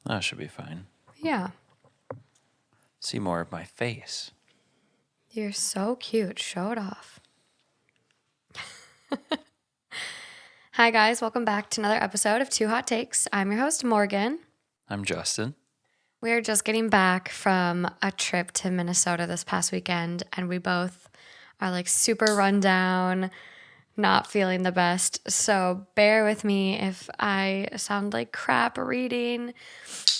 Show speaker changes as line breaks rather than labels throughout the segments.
That should be fine.
Yeah.
See more of my face.
You're so cute. Show it off. Hi, guys. Welcome back to another episode of Two Hot Takes. I'm your host, Morgan.
I'm Justin.
We're just getting back from a trip to Minnesota this past weekend, and we both are like super run down, not feeling the best. So bear with me if I sound like crap reading,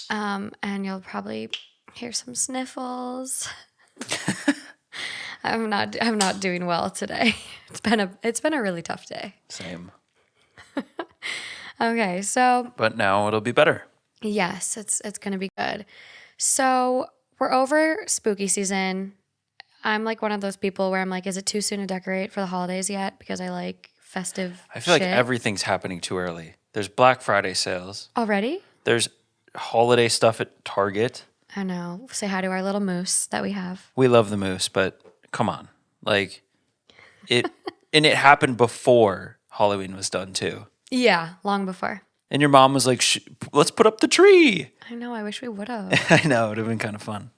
and you'll probably hear some sniffles. I'm not doing well today. It's been a really tough day.
Same.
Okay, so
But now it'll be better.
yes, it's gonna be good. So we're over spooky season. I'm like one of those people where I'm like, is it too soon to decorate for the holidays yet? Because I like festive
I feel
shit.
like everything's happening too early. There's Black Friday sales.
Already?
There's holiday stuff at Target.
I know. Say hi to our little moose that we have.
We love the moose, but come on. Like it and it happened before Halloween was done too.
Yeah, long before.
And your mom was like, let's put up the tree.
I know. I wish we would have.
I know. It would have been kind of fun.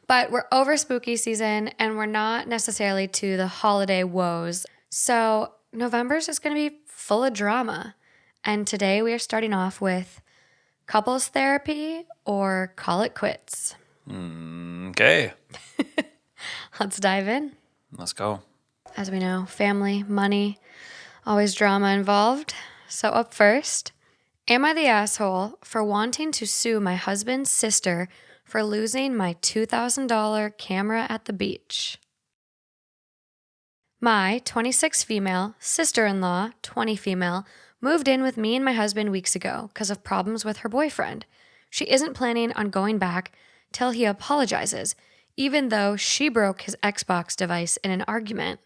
But we're over spooky season and we're not necessarily to the holiday woes. So November's just going to be full of drama. And today we are starting off with couples therapy or call it quits.
Okay.
Let's dive in.
Let's go.
As we know, family, money, always drama involved. So up first, am I the asshole for wanting to sue my husband's sister for losing my $2,000 camera at the beach? My 26 female sister-in-law, 20 female, moved in with me and my husband weeks ago because of problems with her boyfriend. She isn't planning on going back till he apologizes, even though she broke his Xbox device in an argument.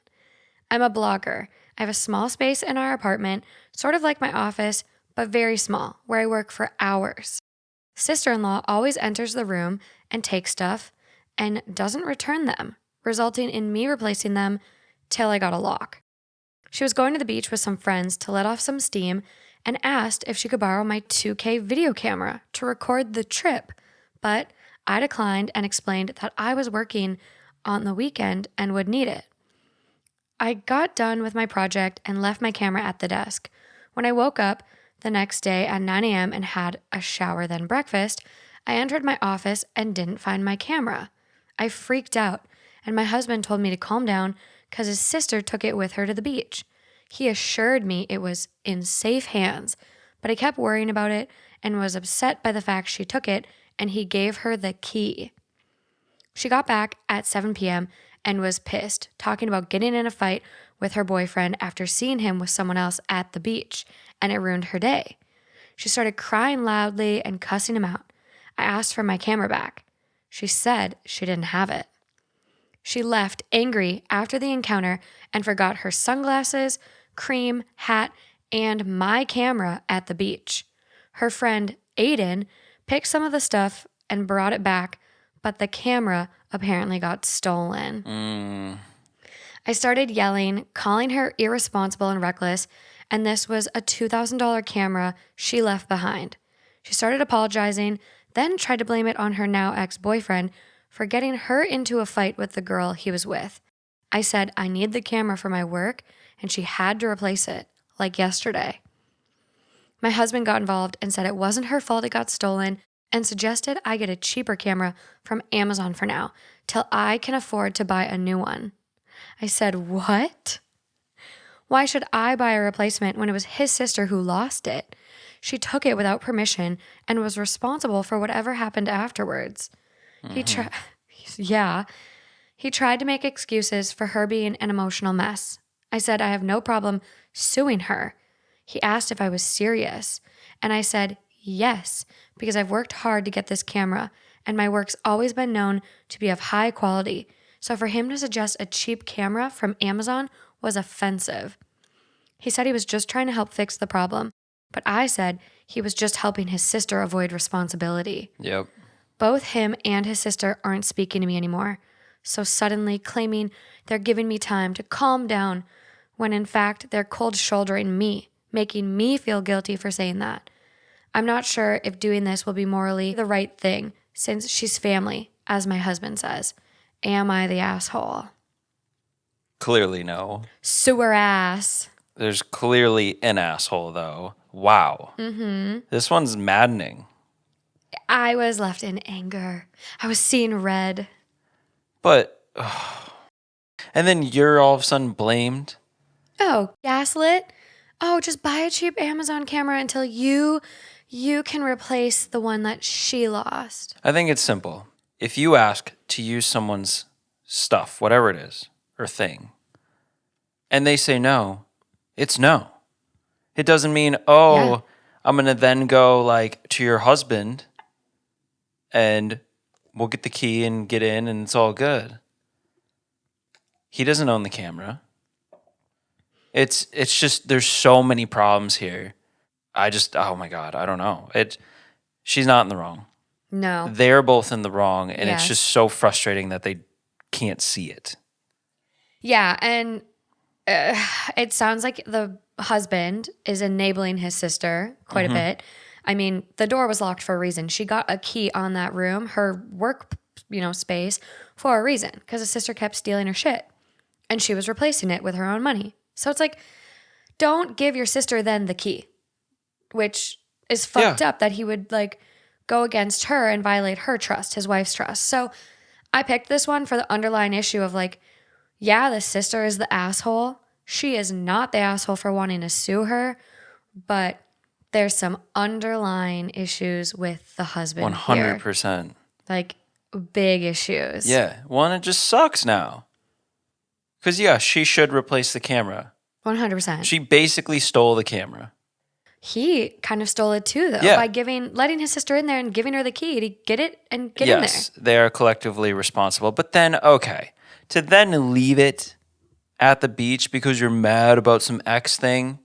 I'm a blogger. I have a small space in our apartment, sort of like my office, but very small, where I work for hours. Sister-in-law always enters the room and takes stuff and doesn't return them, resulting in me replacing them till I got a lock. She was going to the beach with some friends to let off some steam and asked if she could borrow my 2K video camera to record the trip, but I declined and explained that I was working on the weekend and would need it. I got done with my project and left my camera at the desk. When I woke up the next day at 9 a.m. and had a shower then breakfast, I entered my office and didn't find my camera. I freaked out, and my husband told me to calm down because his sister took it with her to the beach. He assured me it was in safe hands, but I kept worrying about it and was upset by the fact she took it and he gave her the key. She got back at 7 p.m. and was pissed, talking about getting in a fight with her boyfriend after seeing him with someone else at the beach, and it ruined her day. She started crying loudly and cussing him out. I asked for my camera back. She said she didn't have it. She left angry after the encounter and forgot her sunglasses, cream, hat, and my camera at the beach. Her friend, Aiden, picked some of the stuff and brought it back, but the camera apparently got stolen. I started yelling, calling her irresponsible and reckless, and this was a $2,000 camera she left behind. She started apologizing, then tried to blame it on her now ex-boyfriend for getting her into a fight with the girl he was with. I said I need the camera for my work, and she had to replace it, like yesterday. My husband got involved and said it wasn't her fault it got stolen and suggested I get a cheaper camera from Amazon for now, till I can afford to buy a new one. I said, what? Why should I buy a replacement when it was his sister who lost it? She took it without permission and was responsible for whatever happened afterwards. He tried to make excuses for her being an emotional mess. I said I have no problem suing her. He asked if I was serious, and I said yes, because I've worked hard to get this camera, and my work's always been known to be of high quality. So for him to suggest a cheap camera from Amazon was offensive. He said he was just trying to help fix the problem, but I said he was just helping his sister avoid responsibility.
Yep.
Both him and his sister aren't speaking to me anymore, so suddenly claiming they're giving me time to calm down when in fact they're cold shouldering me, making me feel guilty for saying that. I'm not sure if doing this will be morally the right thing since she's family, as my husband says. Am I the asshole?
Clearly, no.
Sewer ass.
There's clearly an asshole, though. Wow. Mm-hmm. This one's maddening.
I was left in anger. I was seeing red.
But, and then you're all of a sudden blamed.
Oh, gaslit? Oh, just buy a cheap Amazon camera until you can replace the one that she lost.
I think it's simple. If you ask to use someone's stuff, whatever it is, or thing, and they say no, it's no. It doesn't mean,
Yeah.
I'm going to then go like to your husband and we'll get the key and get in and it's all good. He doesn't own the camera. It's just there's so many problems here. Oh my God, I don't know. She's not in the wrong.
No.
They're both in the wrong, and
Yes.
it's just so frustrating that they can't see it.
Yeah, and it sounds like the husband is enabling his sister quite a bit. I mean, the door was locked for a reason. She got a key on that room, her work, space, for a reason because the sister kept stealing her shit, and she was replacing it with her own money. So it's like, don't give your sister then the key, which is fucked up that he would like go against her and violate her trust, his wife's trust. So I picked this one for the underlying issue of like, yeah, the sister is the asshole. She is not the asshole for wanting to sue her, but there's some underlying issues with the husband
100%.
here. Like big issues.
Yeah. Well, it just sucks now. Because, she should replace the camera.
100%.
She basically stole the camera.
He kind of stole it too, though, by letting his sister in there and giving her the key to get it and get in there.
Yes, they are collectively responsible. But then, okay, to then leave it at the beach because you're mad about some X thing,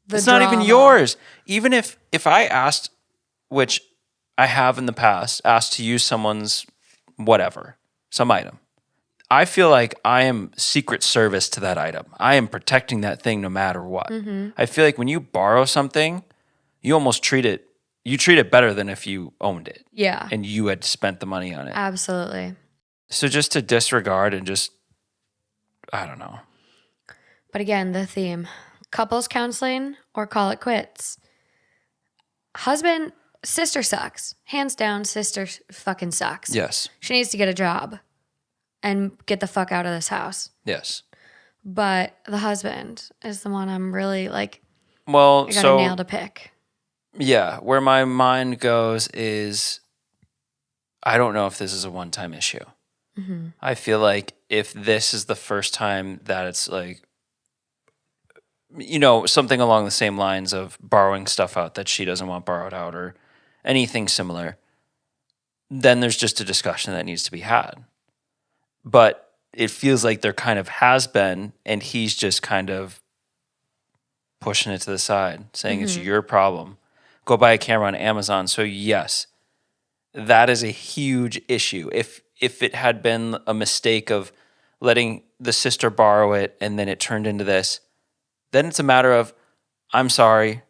it's not even yours. Even if I asked, which I have in the past, asked to use someone's whatever, some item, I feel like I am Secret Service to that item. I am protecting that thing no matter what. Mm-hmm. I feel like when you borrow something, you almost treat it better than if you owned it.
Yeah.
And you had spent the money on it.
Absolutely.
So just to disregard and just, I don't know.
But again, the theme, couples counseling or call it quits. Sister sucks. Hands down, sister fucking sucks.
Yes.
She needs to get a job and get the fuck out of this house.
Yes.
But the husband is the one I'm really like,
well,
I got a nail to pick.
Yeah, where my mind goes is, I don't know if this is a one-time issue. Mm-hmm. I feel like if this is the first time that it's like, something along the same lines of borrowing stuff out that she doesn't want borrowed out or anything similar, then there's just a discussion that needs to be had. But it feels like there kind of has been, and he's just kind of pushing it to the side, saying it's your problem. Go buy a camera on Amazon. So yes, that is a huge issue. If it had been a mistake of letting the sister borrow it and then it turned into this, then it's a matter of, I'm sorry,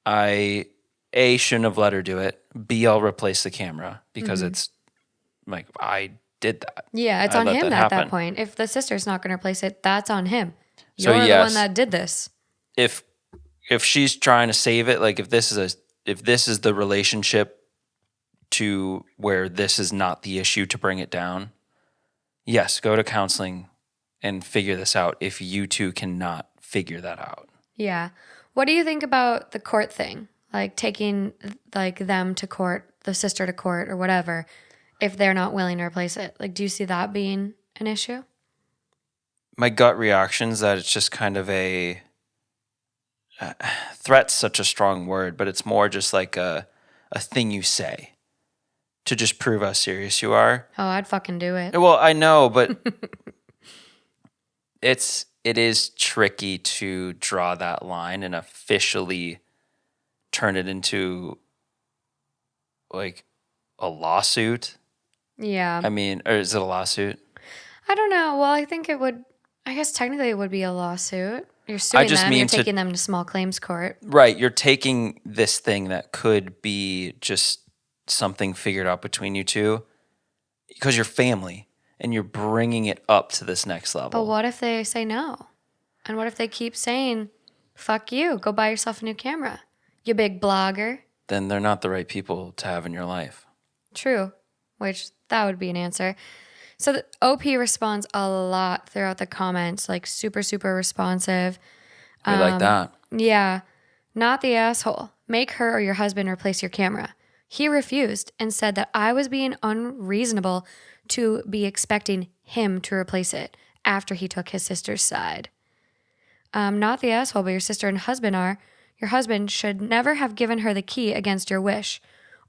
I A, shouldn't have let her do it. B, I'll replace the camera because it's like, I did that.
Yeah, it's on him at that point. If the sister's not going to replace it, that's on him.
So
You're the one that did this.
If she's trying to save it, like if this is the relationship to where this is not the issue to bring it down, yes, go to counseling and figure this out if you two cannot figure that out.
Yeah. What do you think about the court thing? Like taking like them to court, the sister to court or whatever, if they're not willing to replace it? Like, do you see that being an issue?
My gut reaction is that it's just kind of a threat's such a strong word, but it's more just like a thing you say to just prove how serious you are.
Oh, I'd fucking do it.
Well, I know, but it is tricky to draw that line and officially turn it into like a lawsuit.
Yeah.
I mean, or is it a lawsuit?
I don't know. Well, I guess technically it would be a lawsuit. You're suing
just
them.
mean
You're taking them to small claims court.
Right. You're taking this thing that could be just something figured out between you two because you're family and you're bringing it up to this next level.
But what if they say no? And what if they keep saying, fuck you, go buy yourself a new camera, you big blogger?
Then they're not the right people to have in your life.
True, which that would be an answer. So the OP responds a lot throughout the comments, like super, super responsive.
We like that.
Yeah, not the asshole. Make her or your husband replace your camera. He refused and said that I was being unreasonable to be expecting him to replace it after he took his sister's side. Not the asshole, but your sister and husband are. Your husband should never have given her the key against your wish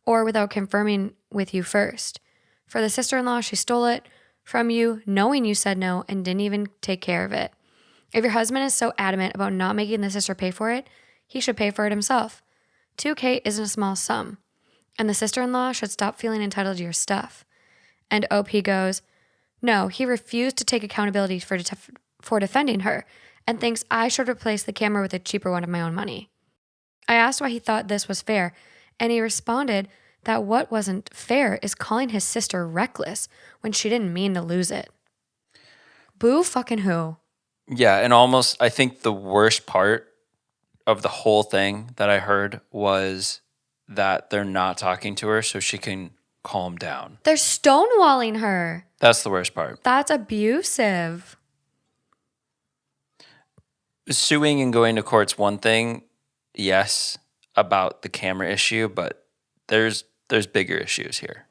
or without confirming with you first. For the sister-in-law, she stole it from you knowing you said no and didn't even take care of it. If your husband is so adamant about not making the sister pay for it, he should pay for it himself. $2,000 isn't a small sum, and the sister-in-law should stop feeling entitled to your stuff. And OP goes, no, he refused to take accountability for defending her and thinks I should replace the camera with a cheaper one of my own money. I asked why he thought this was fair, and he responded that what wasn't fair is calling his sister reckless when she didn't mean to lose it. Boo fucking who?
Yeah, and almost, I think the worst part of the whole thing that I heard was that they're not talking to her so she can calm down.
They're stonewalling her.
That's the worst part.
That's abusive.
Suing and going to court's one thing, yes, about the camera issue, but there's bigger issues here.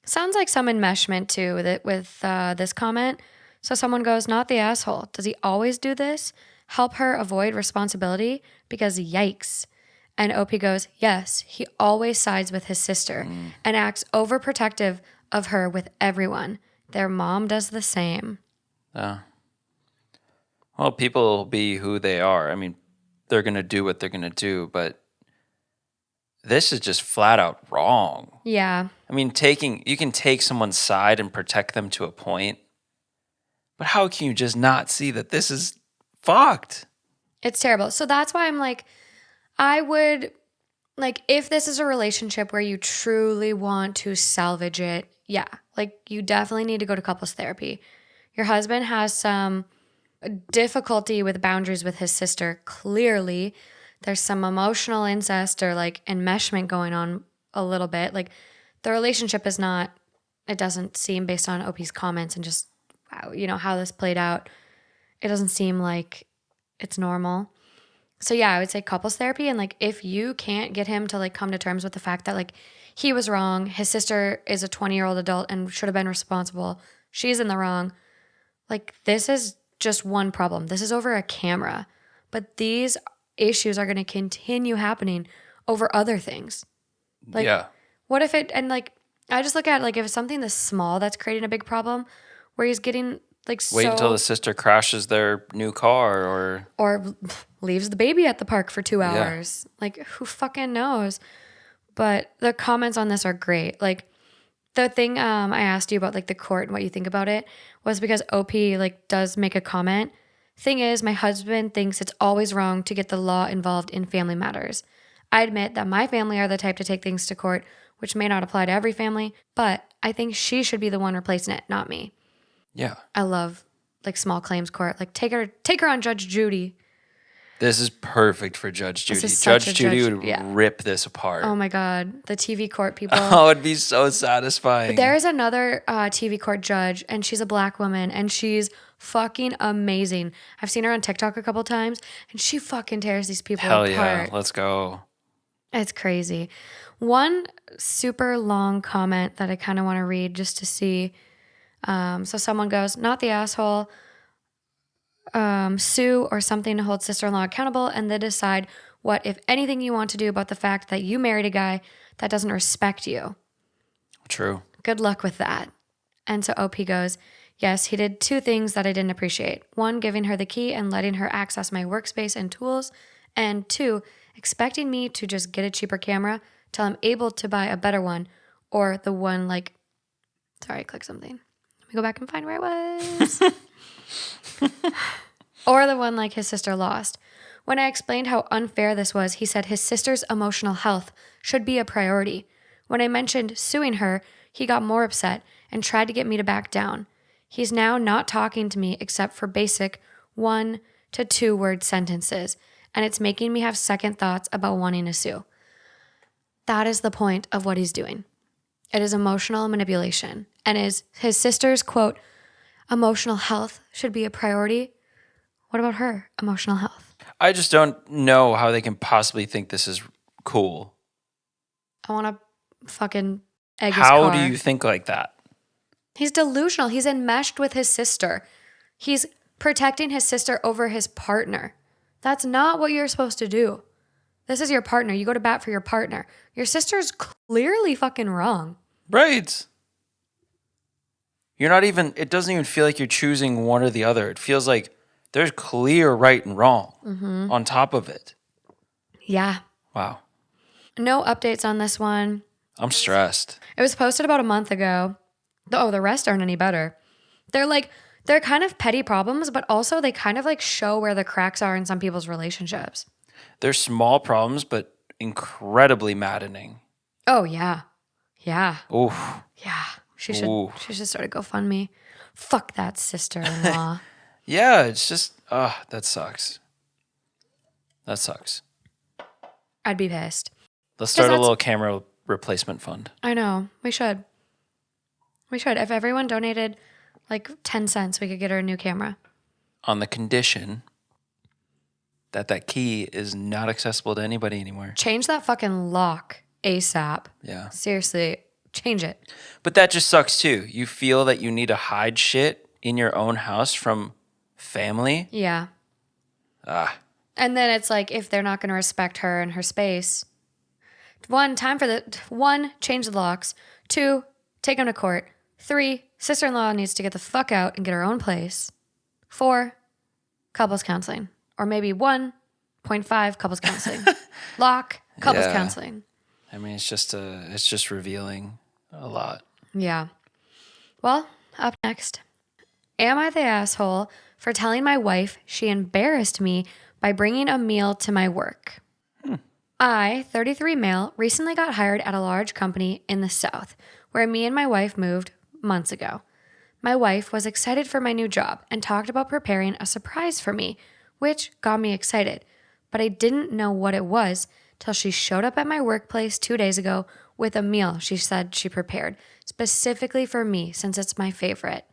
Sounds like some enmeshment too with this comment. So someone goes, not the asshole. Does he always do this? Help her avoid responsibility? Because yikes. And OP goes, yes, he always sides with his sister and acts overprotective of her with everyone. Their mom does the same.
Well, people will be who they are. I mean, they're going to do what they're going to do, but this is just flat out wrong.
Yeah.
I mean, you can take someone's side and protect them to a point, but how can you just not see that this is fucked?
It's terrible. So that's why I'm like, I would, like, if this is a relationship where you truly want to salvage it, yeah, like, you definitely need to go to couples therapy. Your husband has some difficulty with boundaries with his sister. Clearly, there's some emotional incest or, like, enmeshment going on a little bit. Like, the relationship is not, it doesn't seem, based on OP's comments and just, wow, you know, how this played out, it doesn't seem like it's normal. So yeah, I would say couples therapy. And like, if you can't get him to like come to terms with the fact that like he was wrong, his sister is a 20-year-old adult and should have been responsible, she's in the wrong. Like, this is just one problem. This is over a camera, but these issues are going to continue happening over other things. Like,
yeah.
What if it, and like, I just look at like, if it's something this small that's creating a big problem where he's getting like,
wait until the sister crashes their new car
or leaves the baby at the park for 2 hours. Yeah. Like, who fucking knows? But the comments on this are great. Like, the thing I asked you about like the court and what you think about it was because OP like does make a comment. Thing is, my husband thinks it's always wrong to get the law involved in family matters. I admit that my family are the type to take things to court, which may not apply to every family, but I think she should be the one replacing it, not me.
Yeah.
I love like small claims court. Like, take her on Judge Judy.
This is perfect for Judge Judy.
Judge
Judy would rip this apart.
Oh my God. The TV court people.
Oh, it'd be so satisfying.
There's another TV court judge, and she's a black woman, and she's fucking amazing. I've seen her on TikTok a couple times, and she fucking tears these people apart.
Hell yeah. Let's go.
It's crazy. One super long comment that I kind of want to read just to see. So someone goes, not the asshole, sue or something to hold sister-in-law accountable, and then decide what, if anything, you want to do about the fact that you married a guy that doesn't respect you.
True.
Good luck with that. And so OP goes, yes, he did 2 things that I didn't appreciate. 1, giving her the key and letting her access my workspace and tools. And 2, expecting me to just get a cheaper camera till I'm able to buy a better one, or the one like, sorry, I clicked something. Let me go back and find where I was. Or the one like his sister lost. When I explained how unfair this was, he said his sister's emotional health should be a priority. When I mentioned suing her, he got more upset and tried to get me to back down. He's now not talking to me except for basic 1 to 2 word sentences, and it's making me have second thoughts about wanting to sue. That is the point of what he's doing. It is emotional manipulation, and is his sister's, quote, emotional health should be a priority. What about her emotional health?
I just don't know how they can possibly think this is cool.
I want to fucking egg his car.
How do you think like that?
He's delusional. He's enmeshed with his sister. He's protecting his sister over his partner. That's not what you're supposed to do. This is your partner. You go to bat for your partner. Your sister's clearly fucking wrong.
Right. You're not even, it doesn't even feel like you're choosing one or the other. It feels like there's clear right and wrong on top of it.
Yeah.
Wow.
No updates on this one.
I'm stressed.
It was posted about a month ago. The rest aren't any better. They're kind of petty problems, but also they kind of like show where the cracks are in some people's relationships.
They're small problems, but incredibly maddening.
Oh, yeah. Yeah.
Oof.
Yeah. She should start a GoFundMe. Fuck that sister-in-law.
Yeah, it's just, that sucks. That sucks.
I'd be pissed.
Let's start a little camera replacement fund.
I know. We should. If everyone donated like 10 cents, we could get her a new camera.
On the condition that key is not accessible to anybody anymore.
Change that fucking lock ASAP.
Yeah.
Seriously, change it.
But that just sucks too. You feel that you need to hide shit in your own house from family.
Yeah. And then it's like, if they're not going to respect her and her space, one, change the locks. 2, take them to court. 3, sister-in-law needs to get the fuck out and get her own place. 4, couples counseling. Or maybe 1.5 couples counseling. Lock, couples counseling.
I mean, it's just revealing a lot.
Yeah. Well, up next. Am I the asshole for telling my wife she embarrassed me by bringing a meal to my work? I, 33 male, recently got hired at a large company in the South, where me and my wife moved months ago. My wife was excited for my new job and talked about preparing a surprise for me, which got me excited, but I didn't know what it was till she showed up at my workplace 2 days ago with a meal she said she prepared, specifically for me since it's my favorite.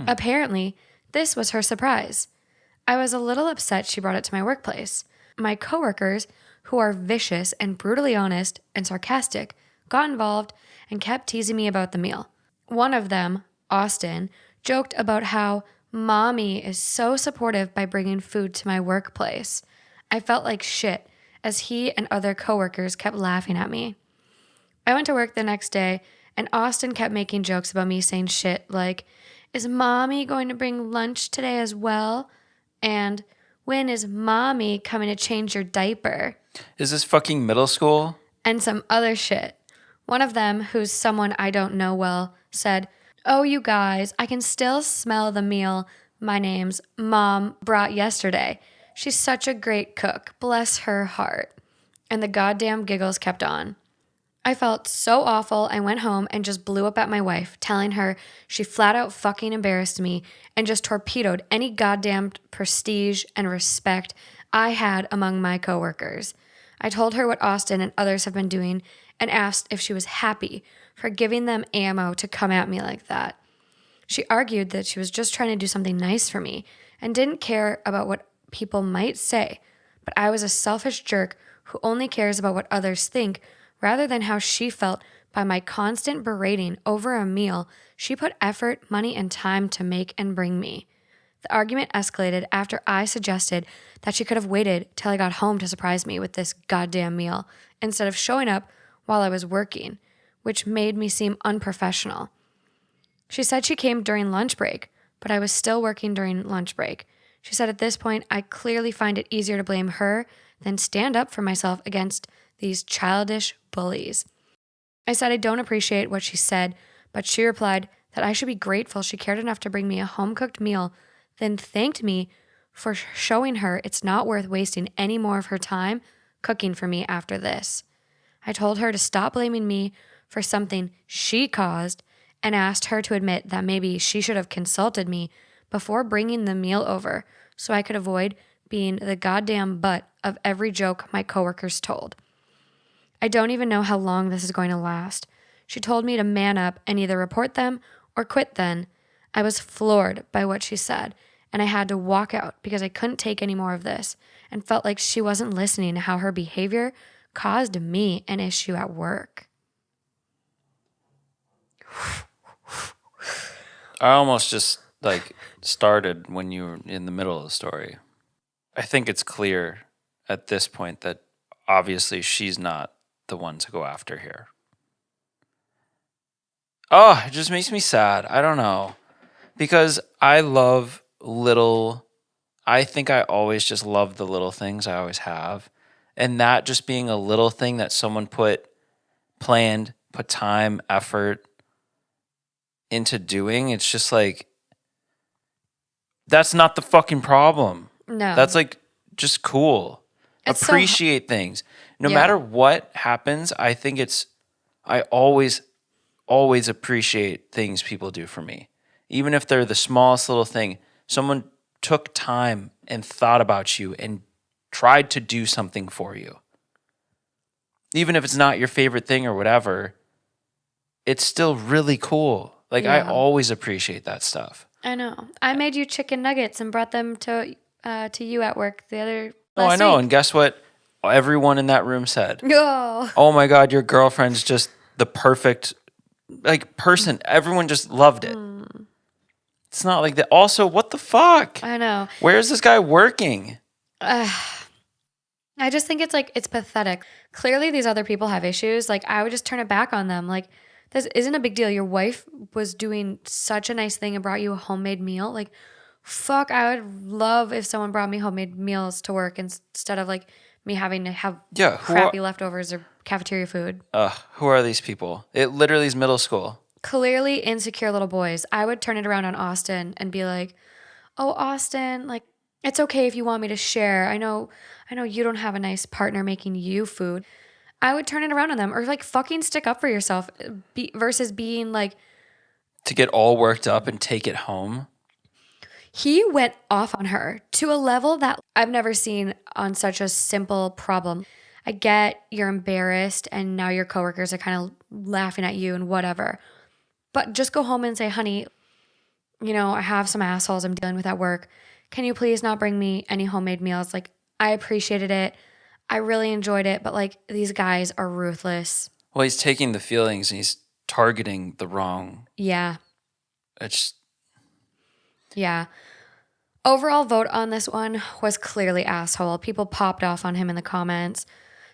Apparently, this was her surprise. I was a little upset she brought it to my workplace. My coworkers, who are vicious and brutally honest and sarcastic, got involved and kept teasing me about the meal. One of them, Austin, joked about how mommy is so supportive by bringing food to my workplace. I felt like shit as he and other coworkers kept laughing at me. I went to work the next day and Austin kept making jokes about me saying shit like, is mommy going to bring lunch today as well? And when is mommy coming to change your diaper?
Is this fucking middle school?
And some other shit. One of them, who's someone I don't know well, said, oh, you guys, I can still smell the meal my name's mom brought yesterday. She's such a great cook. Bless her heart. And the goddamn giggles kept on. I felt so awful. I went home and just blew up at my wife, telling her she flat out fucking embarrassed me and just torpedoed any goddamn prestige and respect I had among my coworkers. I told her what Austin and others have been doing and asked if she was happy for giving them ammo to come at me like that. She argued that she was just trying to do something nice for me and didn't care about what people might say, but I was a selfish jerk who only cares about what others think rather than how she felt by my constant berating over a meal she put effort, money, and time to make and bring me. The argument escalated after I suggested that she could have waited till I got home to surprise me with this goddamn meal instead of showing up while I was working, which made me seem unprofessional. She said she came during lunch break, but I was still working during lunch break. She said at this point, I clearly find it easier to blame her than stand up for myself against these childish bullies. I said I don't appreciate what she said, but she replied that I should be grateful she cared enough to bring me a home-cooked meal, then thanked me for showing her it's not worth wasting any more of her time cooking for me after this. I told her to stop blaming me for something she caused and asked her to admit that maybe she should have consulted me before bringing the meal over so I could avoid being the goddamn butt of every joke my coworkers told. I don't even know how long this is going to last. She told me to man up and either report them or quit then. I was floored by what she said, and I had to walk out because I couldn't take any more of this and felt like she wasn't listening to how her behavior caused me an issue at work.
I almost just started when you were in the middle of the story. I think it's clear at this point that obviously she's not the one to go after here. Oh, it just makes me sad. I don't know. Because I think I always just love the little things. I always have. And that just being a little thing that someone put time, effort into doing, it's just like, that's not the fucking problem.
No.
That's just cool.
It's
Appreciate things. No matter what happens, I always appreciate things people do for me. Even if they're the smallest little thing, someone took time and thought about you and tried to do something for you. Even if it's not your favorite thing or whatever, it's still really cool. I always appreciate that stuff.
I know. I made you chicken nuggets and brought them to you at work the other last
I know.
week.
And guess what? Everyone in that room said,
Oh.
"Oh my God, your girlfriend's just the perfect person." Everyone just loved it. It's not like that. Also, what the fuck?
I know.
Where is this guy working?
I just think it's pathetic. Clearly, these other people have issues. I would just turn it back on them. This isn't a big deal. Your wife was doing such a nice thing and brought you a homemade meal. Fuck, I would love if someone brought me homemade meals to work instead of me having to have crappy leftovers or cafeteria food.
Who are these people? It literally is middle school.
Clearly insecure little boys. I would turn it around on Austin and be like, "Oh, Austin, it's okay if you want me to share. I know you don't have a nice partner making you food." I would turn it around on them, or fucking stick up for yourself versus being
to get all worked up and take it home.
He went off on her to a level that I've never seen on such a simple problem. I get you're embarrassed and now your coworkers are kind of laughing at you and whatever. But just go home and say, "Honey, I have some assholes I'm dealing with at work. Can you please not bring me any homemade meals? I appreciated it. I really enjoyed it, but these guys are ruthless."
Well, he's taking the feelings and he's targeting the wrong.
Yeah.
It's.
Yeah. Overall vote on this one was clearly asshole. People popped off on him in the comments.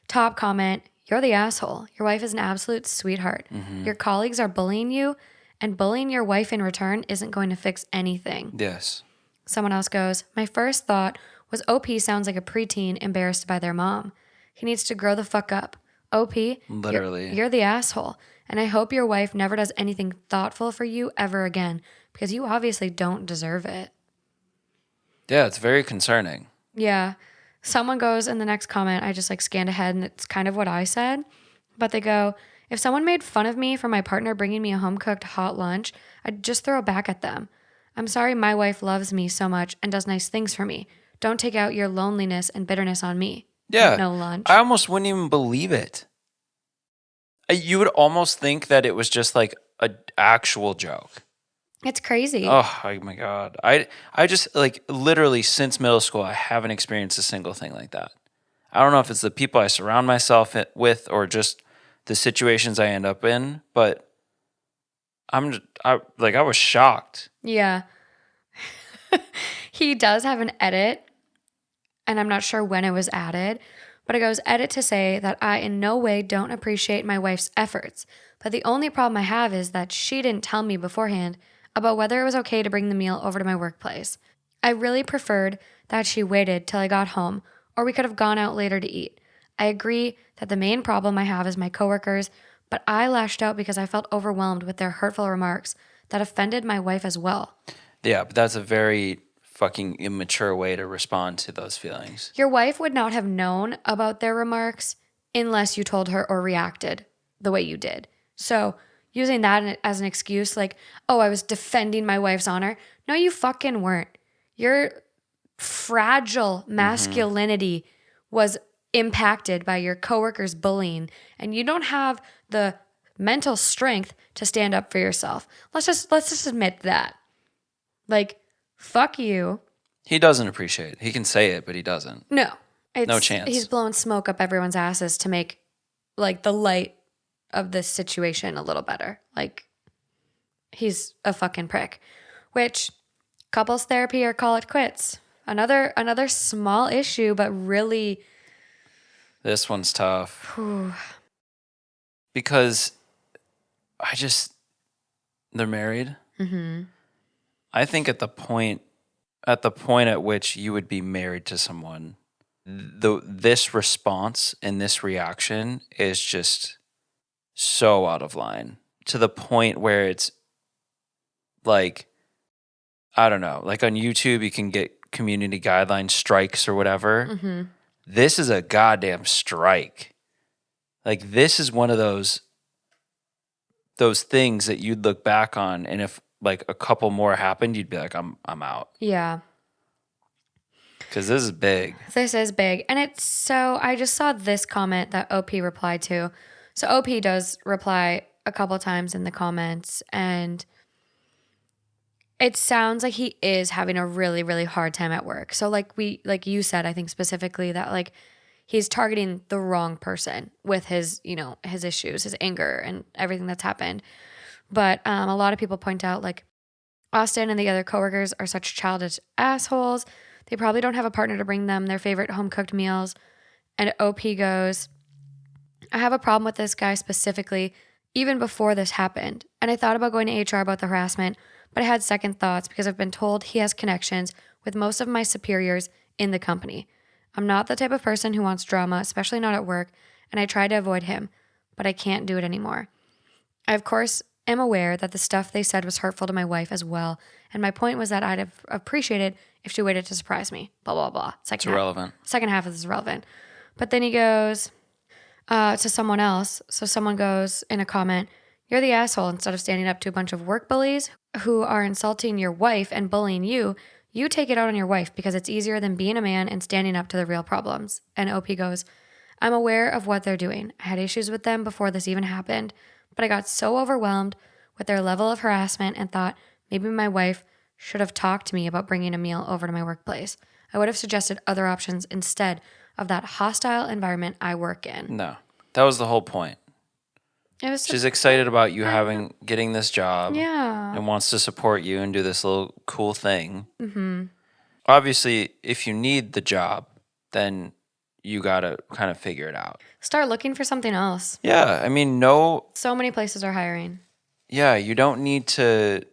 Top comment, "You're the asshole. Your wife is an absolute sweetheart.
Mm-hmm.
Your colleagues are bullying you, and bullying your wife in return isn't going to fix anything."
Yes.
Someone else goes, "My first thought was OP sounds like a preteen embarrassed by their mom. He needs to grow the fuck up. OP,
literally,
you're the asshole. And I hope your wife never does anything thoughtful for you ever again because you obviously don't deserve it."
Yeah, it's very concerning.
Yeah. Someone goes in the next comment, I just scanned ahead and it's kind of what I said. But they go, "If someone made fun of me for my partner bringing me a home-cooked hot lunch, I'd just throw it back at them. I'm sorry my wife loves me so much and does nice things for me. Don't take out your loneliness and bitterness on me."
Yeah.
No lunch.
I almost wouldn't even believe it. You would almost think that it was just an actual joke.
It's crazy.
Oh my God. I just literally since middle school, I haven't experienced a single thing like that. I don't know if it's the people I surround myself with or just the situations I end up in, but I was shocked.
Yeah. He does have an edit, and I'm not sure when it was added, but it goes, "Edit to say that I in no way don't appreciate my wife's efforts, but the only problem I have is that she didn't tell me beforehand about whether it was okay to bring the meal over to my workplace. I really preferred that she waited till I got home, or we could have gone out later to eat. I agree that the main problem I have is my coworkers, but I lashed out because I felt overwhelmed with their hurtful remarks that offended my wife as well."
Yeah, but that's a very fucking immature way to respond to those feelings.
Your wife would not have known about their remarks unless you told her or reacted the way you did. So using that as an excuse, like, oh, I was defending my wife's honor. No, you fucking weren't. Your fragile masculinity was impacted by your coworkers' bullying, and you don't have the mental strength to stand up for yourself. Let's just admit that. Like, fuck you.
He doesn't appreciate it. He can say it, but he doesn't.
No.
No chance.
He's blowing smoke up everyone's asses to make like the light of this situation a little better. Like, he's a fucking prick. Which couples therapy or call it quits. Another small issue, but really
This one's tough. Because they're married.
Mm-hmm.
I think at the point at which you would be married to someone, this response and this reaction is just so out of line, to the point where it's like, I don't know, like on YouTube you can get community guideline strikes or whatever.
Mm-hmm.
This is a goddamn strike. Like, this is one of those things that you'd look back on, and if like a couple more happened, you'd be like, I'm out.
Yeah.
Because this is big.
This is big. And it's so, I just saw this comment that OP replied to. So OP does reply a couple times in the comments, and it sounds like he is having a really, really hard time at work. So like you said, I think specifically that like he's targeting the wrong person with his, his issues, his anger and everything that's happened. But a lot of people point out like Austin and the other coworkers are such childish assholes. They probably don't have a partner to bring them their favorite home-cooked meals. And OP goes, I have a problem with this guy specifically even before this happened. And I thought about going to HR about the harassment, but I had second thoughts because I've been told he has connections with most of my superiors in the company. I'm not the type of person who wants drama, especially not at work, and I try to avoid him, but I can't do it anymore. I, of course, am aware that the stuff they said was hurtful to my wife as well, and my point was that I'd have appreciated if she waited to surprise me, blah, blah, blah.
It's irrelevant.
Second half of this is relevant. But then he goes to someone else. So someone goes in a comment, you're the asshole. Instead of standing up to a bunch of work bullies who are insulting your wife and bullying you, you take it out on your wife because it's easier than being a man and standing up to the real problems. And OP goes, I'm aware of what they're doing. I had issues with them before this even happened, but I got so overwhelmed with their level of harassment and thought maybe my wife should have talked to me about bringing a meal over to my workplace. I would have suggested other options instead of that hostile environment I work in.
No, that was the whole point. She's excited about you getting this job.
Yeah.
And wants to support you and do this little cool thing.
Mm-hmm.
Obviously, if you need the job, then you got to kind of figure it out.
Start looking for something else.
Yeah. I mean,
so many places are hiring.
Yeah. You don't need to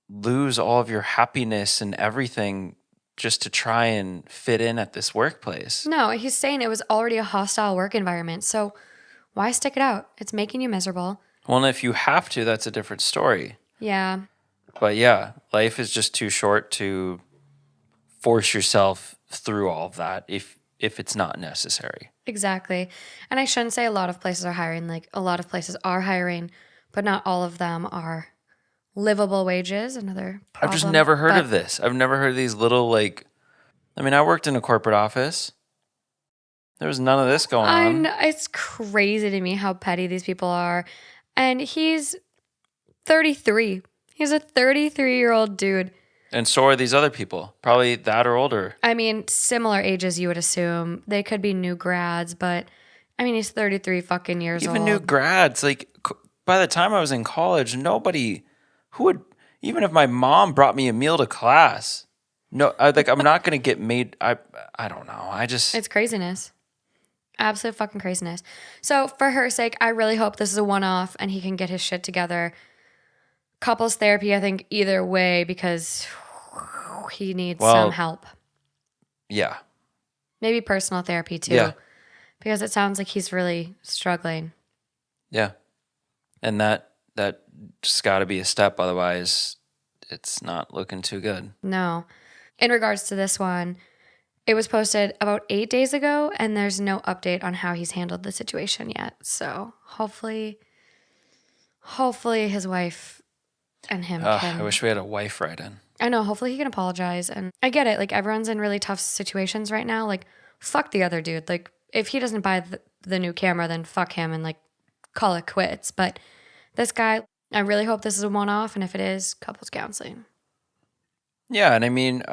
lose all of your happiness and everything just to try and fit in at this workplace.
No, he's saying it was already a hostile work environment. So why stick it out? It's making you miserable.
Well, and if you have to, that's a different story.
Yeah.
But yeah, life is just too short to force yourself through all of that if it's not necessary.
Exactly. And I shouldn't say a lot of places are hiring. Like, a lot of places are hiring, but not all of them are livable wages. Another problem.
I've just never heard of this. I've never heard of these little, I worked in a corporate office. There was none of this going on.
It's crazy to me how petty these people are. And he's 33. He's a 33-year-old dude.
And so are these other people. Probably that or older.
I mean, similar ages, you would assume. They could be new grads, but he's 33 fucking years old.
Even new grads. By the time I was in college, nobody who would, even if my mom brought me a meal to class, no, I'm not going to get made. I don't know. It's
craziness. Absolute fucking craziness. So for her sake, I really hope this is a one-off and he can get his shit together. Couples therapy, I think, either way, because he needs some help.
Yeah.
Maybe personal therapy too.
Yeah.
Because it sounds like he's really struggling.
Yeah. And that just got to be a step. Otherwise, it's not looking too good.
No. In regards to this one, it was posted about 8 days ago, and there's no update on how he's handled the situation yet. So hopefully his wife and him can.
I wish we had a wife write in.
I know. Hopefully he can apologize. And I get it. Like, everyone's in really tough situations right now. Like, fuck the other dude. Like, if he doesn't buy the new camera, then fuck him and, like, call it quits. But this guy, I really hope this is a one-off. And if it is, couples counseling.
Yeah. And I mean,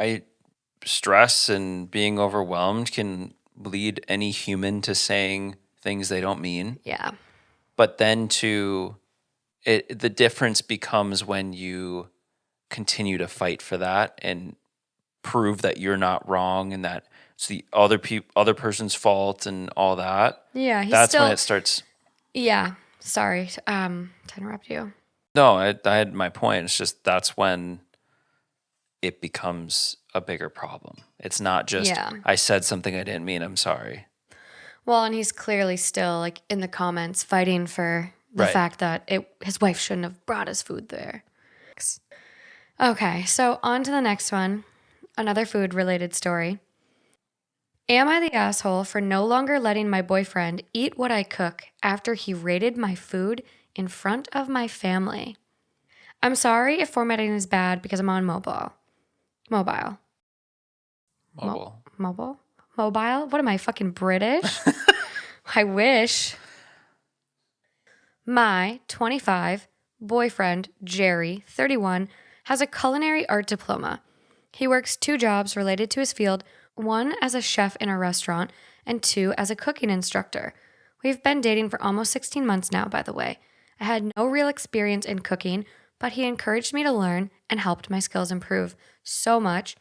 stress and being overwhelmed can lead any human to saying things they don't mean.
Yeah.
But then the difference becomes when you continue to fight for that and prove that you're not wrong and that it's the other person's fault and all that.
Yeah,
that's when it starts.
Yeah, sorry to interrupt you.
No, I had my point. It's just that's when it becomes a bigger problem. It's not just I said something I didn't mean. I'm sorry.
Well, and he's clearly still like in the comments fighting for the fact that his wife shouldn't have brought his food there. Okay, so on to the next one. Another food-related story. Am I the asshole for no longer letting my boyfriend eat what I cook after he raided my food in front of my family? I'm sorry if formatting is bad because I'm on mobile. Mobile? What am I, fucking British? I wish. My 25 boyfriend, Jerry, 31, has a culinary art diploma. He works 2 jobs related to his field, 1 as a chef in a restaurant and 2 as a cooking instructor. We've been dating for almost 16 months now, by the way. I had no real experience in cooking, but he encouraged me to learn and helped my skills improve so much,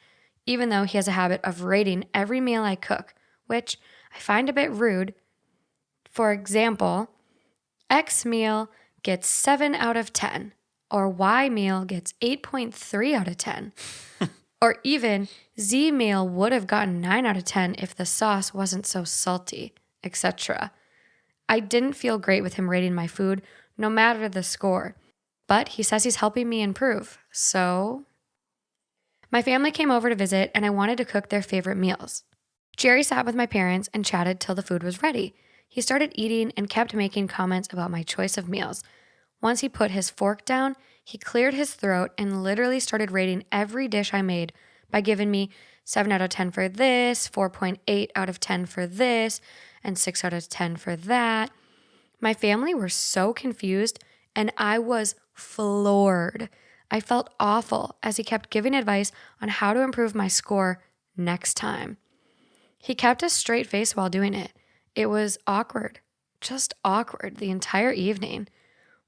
even though he has a habit of rating every meal I cook, which I find a bit rude. For example, X meal gets 7 out of 10, or Y meal gets 8.3 out of 10. Or even Z meal would have gotten 9 out of 10 if the sauce wasn't so salty, etc. I didn't feel great with him rating my food, no matter the score. But he says he's helping me improve, so... My family came over to visit, and I wanted to cook their favorite meals. Jerry sat with my parents and chatted till the food was ready. He started eating and kept making comments about my choice of meals. Once he put his fork down, he cleared his throat and literally started rating every dish I made by giving me 7 out of 10 for this, 4.8 out of 10 for this, and 6 out of 10 for that. My family were so confused, and I was floored. I felt awful as he kept giving advice on how to improve my score next time. He kept a straight face while doing it. It was awkward, just awkward the entire evening.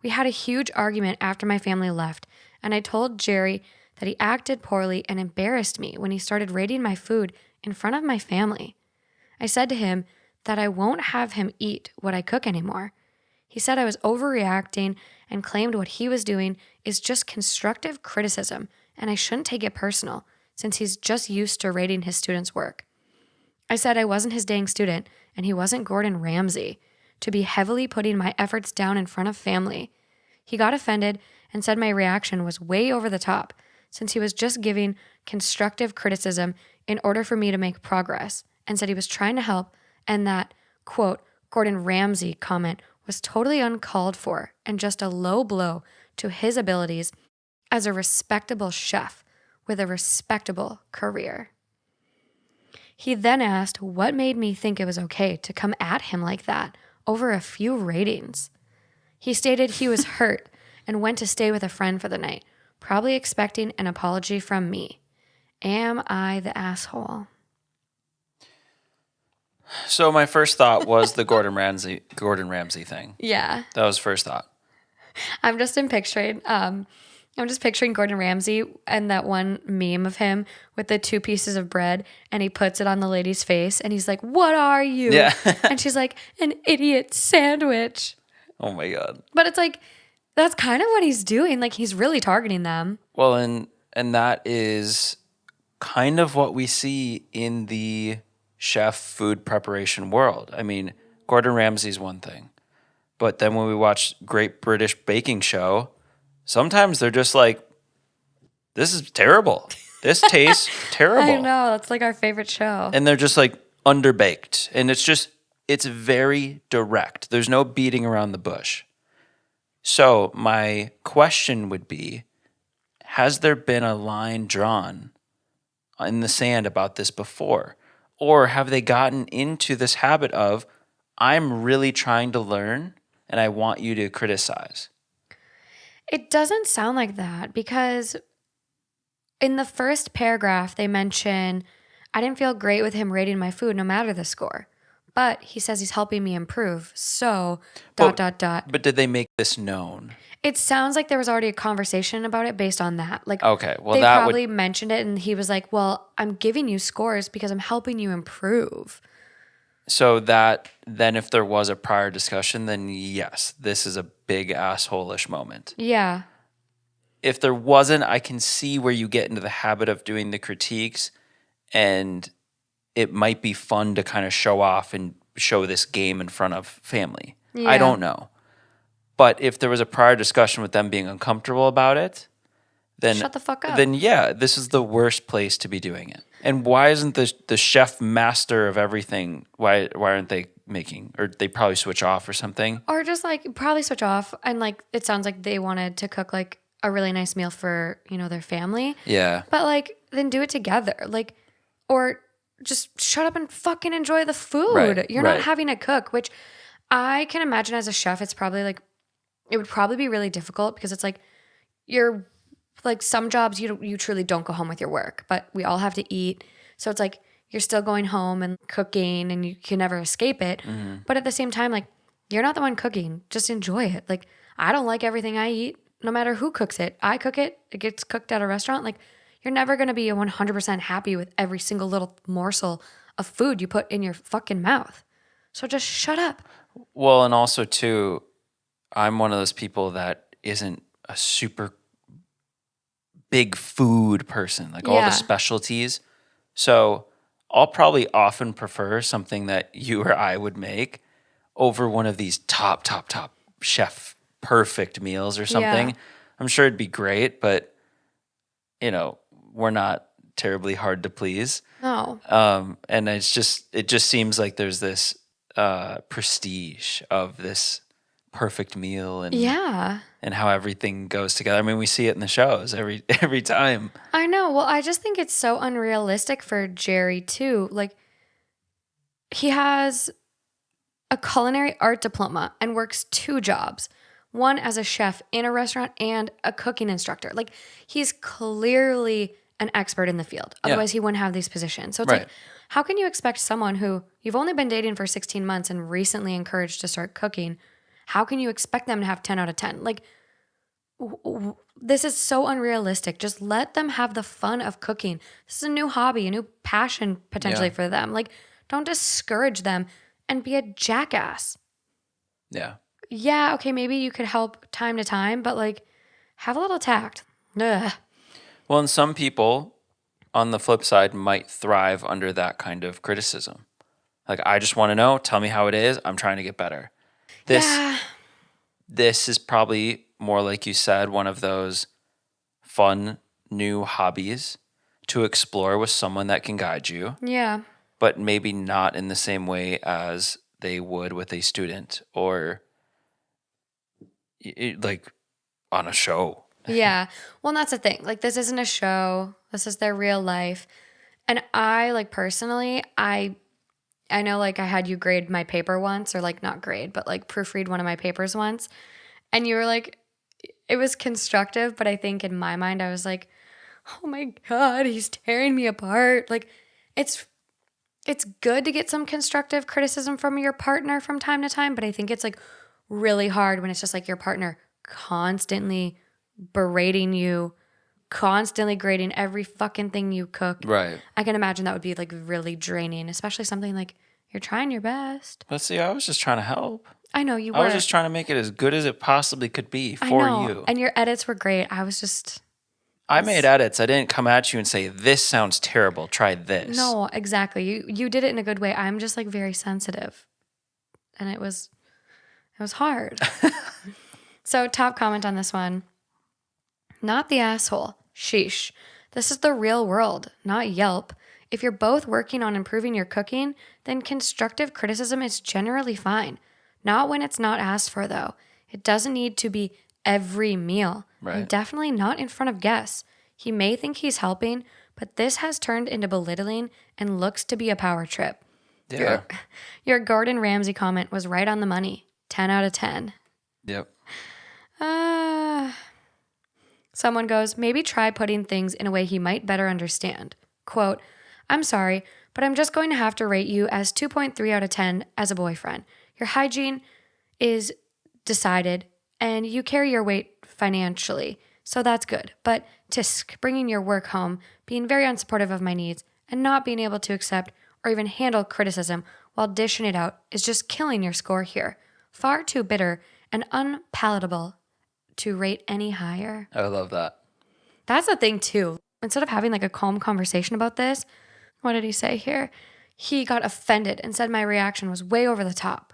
We had a huge argument after my family left, and I told Jerry that he acted poorly and embarrassed me when he started rating my food in front of my family. I said to him that I won't have him eat what I cook anymore. He said I was overreacting and claimed what he was doing is just constructive criticism, and I shouldn't take it personal since he's just used to rating his students' work. I said I wasn't his dang student, and he wasn't Gordon Ramsay, to be heavily putting my efforts down in front of family. He got offended and said my reaction was way over the top, since he was just giving constructive criticism in order for me to make progress, and said he was trying to help, and that, quote, Gordon Ramsay comment was totally uncalled for and just a low blow to his abilities as a respectable chef with a respectable career. He then asked what made me think it was okay to come at him like that over a few ratings. He stated he was hurt and went to stay with a friend for the night, probably expecting an apology from me. Am I the asshole?
So my first thought was the Gordon Ramsay thing.
Yeah.
That was first thought.
I'm just picturing Gordon Ramsay and that one meme of him with the 2 pieces of bread, and he puts it on the lady's face and he's like, "What are you?"
Yeah.
And she's like, "An idiot sandwich."
Oh my God.
But it's like, that's kind of what he's doing. Like, he's really targeting them.
Well, and that is kind of what we see in the chef food preparation world. I mean, Gordon Ramsay's one thing, but then when we watch Great British Baking Show, sometimes they're just like, this is terrible. This tastes terrible.
I know. That's like our favorite show.
And they're just like underbaked. And it's very direct. There's no beating around the bush. So my question would be, has there been a line drawn in the sand about this before? Or have they gotten into this habit of, I'm really trying to learn and I want you to criticize?
It doesn't sound like that because in the first paragraph, they mention, I didn't feel great with him rating my food no matter the score. But he says he's helping me improve. So,
But
dot.
But did they make this known?
It sounds like there was already a conversation about it based on that. Like,
Okay, well
they
that
probably mentioned it and he was like, well, I'm giving you scores because I'm helping you improve.
so that then if there was a prior discussion, then yes, this is a big asshole-ish moment.
Yeah.
If there wasn't, I can see where you get into the habit of doing the critiques, and it might be fun to kind of show off and show this game in front of family.
Yeah.
I don't know. But if there was a prior discussion with them being uncomfortable about it, then
Shut the fuck up.
Then yeah, this is the worst place to be doing it. And why isn't the chef master of everything? Why aren't they making, or they probably switch off or something?
Or just like probably switch off. And like, it sounds like they wanted to cook like a really nice meal for, their family.
Yeah.
But like, then do it together. Like, or just shut up and fucking enjoy the food.
Right,
You're
right.
not having to cook, which I can imagine as a chef, it's probably like, it would probably be really difficult because it's like, you're like some jobs you truly don't go home with your work, but we all have to eat. So it's like, you're still going home and cooking and you can never escape it.
Mm-hmm.
But at the same time, like, you're not the one cooking. Just enjoy it. Like, I don't like everything I eat, no matter who cooks it. I cook it. It gets cooked at a restaurant. Like, you're never going to be 100% happy with every single little morsel of food you put in your fucking mouth. So just shut up.
Well, and also too, I'm one of those people that isn't a super big food person, like all
Yeah.
the specialties. So I'll probably often prefer something that you or I would make over one of these top chef perfect meals or something.
Yeah.
I'm sure it'd be great, but we're not terribly hard to please.
No.
And it just seems like there's this prestige of this perfect meal and
Yeah.
and how everything goes together. I mean, we see it in the shows every time.
I know. Well, I just think it's so unrealistic for Jerry too. Like, he has a culinary art diploma and works 2 jobs. One as a chef in a restaurant and a cooking instructor. Like, he's clearly an expert in the field. Otherwise, he wouldn't have these positions. So it's
Right.
like, how can you expect someone who you've only been dating for 16 months and recently encouraged to start cooking, how can you expect them to have 10 out of 10? Like, this is so unrealistic. Just let them have the fun of cooking. This is a new hobby, a new passion potentially
Yeah.
for them. Like, don't discourage them and be a jackass.
Yeah.
Yeah, okay, maybe you could help time to time, but like, have a little tact. Ugh.
Well, and some people on the flip side might thrive under that kind of criticism. Like, I just want to know, tell me how it is. I'm trying to get better.
Yeah.
This is probably more like you said, one of those fun new hobbies to explore with someone that can guide you,
Yeah.
but maybe not in the same way as they would with a student or like on a show.
Yeah. Well, and that's the thing. Like, this isn't a show. This is their real life. And I, like, personally, I know, like, I had you grade my paper once, or like not grade, but like proofread one of my papers once. And you were like, it was constructive, but I think in my mind, I was like, oh my God, he's tearing me apart. Like, it's good to get some constructive criticism from your partner from time to time, but I think it's like really hard when it's just like your partner constantly berating you, constantly grading every fucking thing you cook.
Right.
I can imagine that would be like really draining, especially something like you're trying your best.
But see, I was just trying to help.
I know you were.
I was just trying to make it as good as it possibly could be
I
for
know.
you.
And your edits were great. I was just...
I made edits. I didn't come at you and say, this sounds terrible. Try this.
No, exactly. You did it in a good way. I'm just like very sensitive. And it was hard. So top comment on this one. Not the asshole. Sheesh. This is the real world, not Yelp. If you're both working on improving your cooking, then constructive criticism is generally fine. Not when it's not asked for, though. It doesn't need to be every meal.
Right.
And definitely not in front of guests. He may think he's helping, but this has turned into belittling and looks to be a power trip.
Yeah.
Your Gordon Ramsay comment was right on the money. 10 out of 10.
Yep.
Someone goes, maybe try putting things in a way he might better understand. Quote, I'm sorry, but I'm just going to have to rate you as 2.3 out of 10 as a boyfriend. Your hygiene is decided and you carry your weight financially, so that's good. But tisk, bringing your work home, being very unsupportive of my needs, and not being able to accept or even handle criticism while dishing it out is just killing your score here. Far too bitter and unpalatable to rate any higher.
I love that.
That's the thing too. Instead of having like a calm conversation about this, what did he say here? He got offended and said my reaction was way over the top.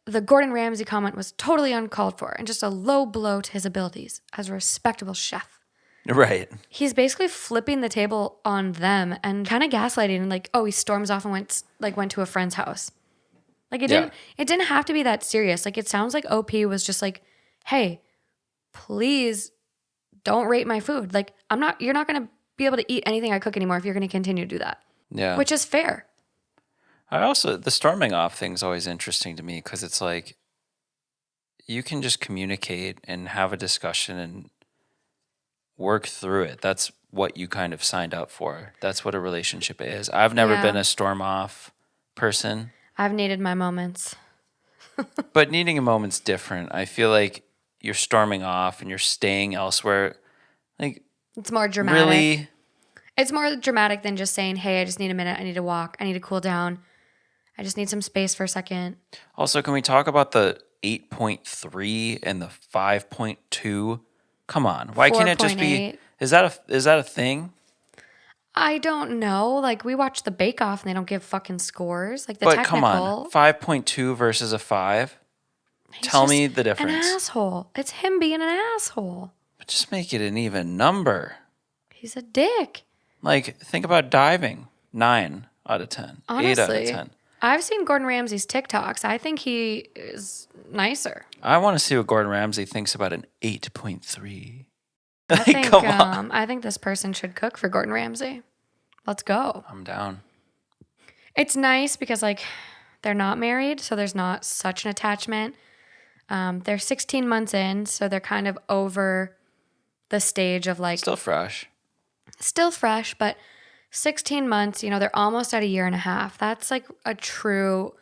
The Gordon Ramsay comment was totally uncalled for and just a low blow to his abilities as a respectable chef.
Right.
He's basically flipping the table on them and kind of gaslighting and like, oh, he storms off and went to a friend's house. Like it didn't have to be that serious. Like it sounds like OP was just like, hey, please don't rate my food. Like you're not going to be able to eat anything I cook anymore if you're going to continue to do that.
Yeah.
Which is fair.
The storming off thing's always interesting to me because it's like you can just communicate and have a discussion and work through it. That's what you kind of signed up for. That's what a relationship is. I've never been a storm off person.
I've needed my moments.
But needing a moment's different. I feel like you're storming off and you're staying elsewhere. Like
it's more dramatic.
Really?
It's more dramatic than just saying, hey, I just need a minute. I need to walk. I need to cool down. I just need some space for a second.
Also, can we talk about the 8.3 and the 5.2? Come on. Why can't it just be? Is that a thing?
I don't know. Like we watch the Bake Off and they don't give fucking scores. Like the
but
technical.
Come on. 5.2 versus a 5. Tell me the difference.
An asshole. It's him being an asshole.
But just make it an even number.
He's a dick.
Like, think about diving. 9 out of 10.
Honestly,
8 out of 10.
I've seen Gordon Ramsay's TikToks. I think he is nicer.
I want to see what Gordon Ramsay thinks about an 8.3.
I think this person should cook for Gordon Ramsay. Let's go.
I'm down.
It's nice because, like, they're not married, so there's not such an attachment. They're 16 months in, so they're kind of over the stage of, like...
Still fresh,
but 16 months, they're almost at a year and a half. That's like a true,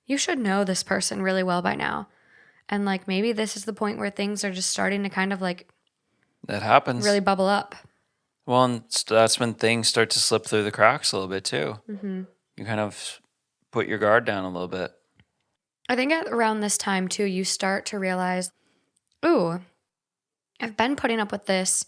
you should know this person really well by now. And like maybe this is the point where things are just starting to kind of like
that happens.
Really bubble up.
Well, and that's when things start to slip through the cracks a little bit too. Mm-hmm. You kind of put your guard down a little bit.
I think around this time too, you start to realize, ooh, I've been putting up with this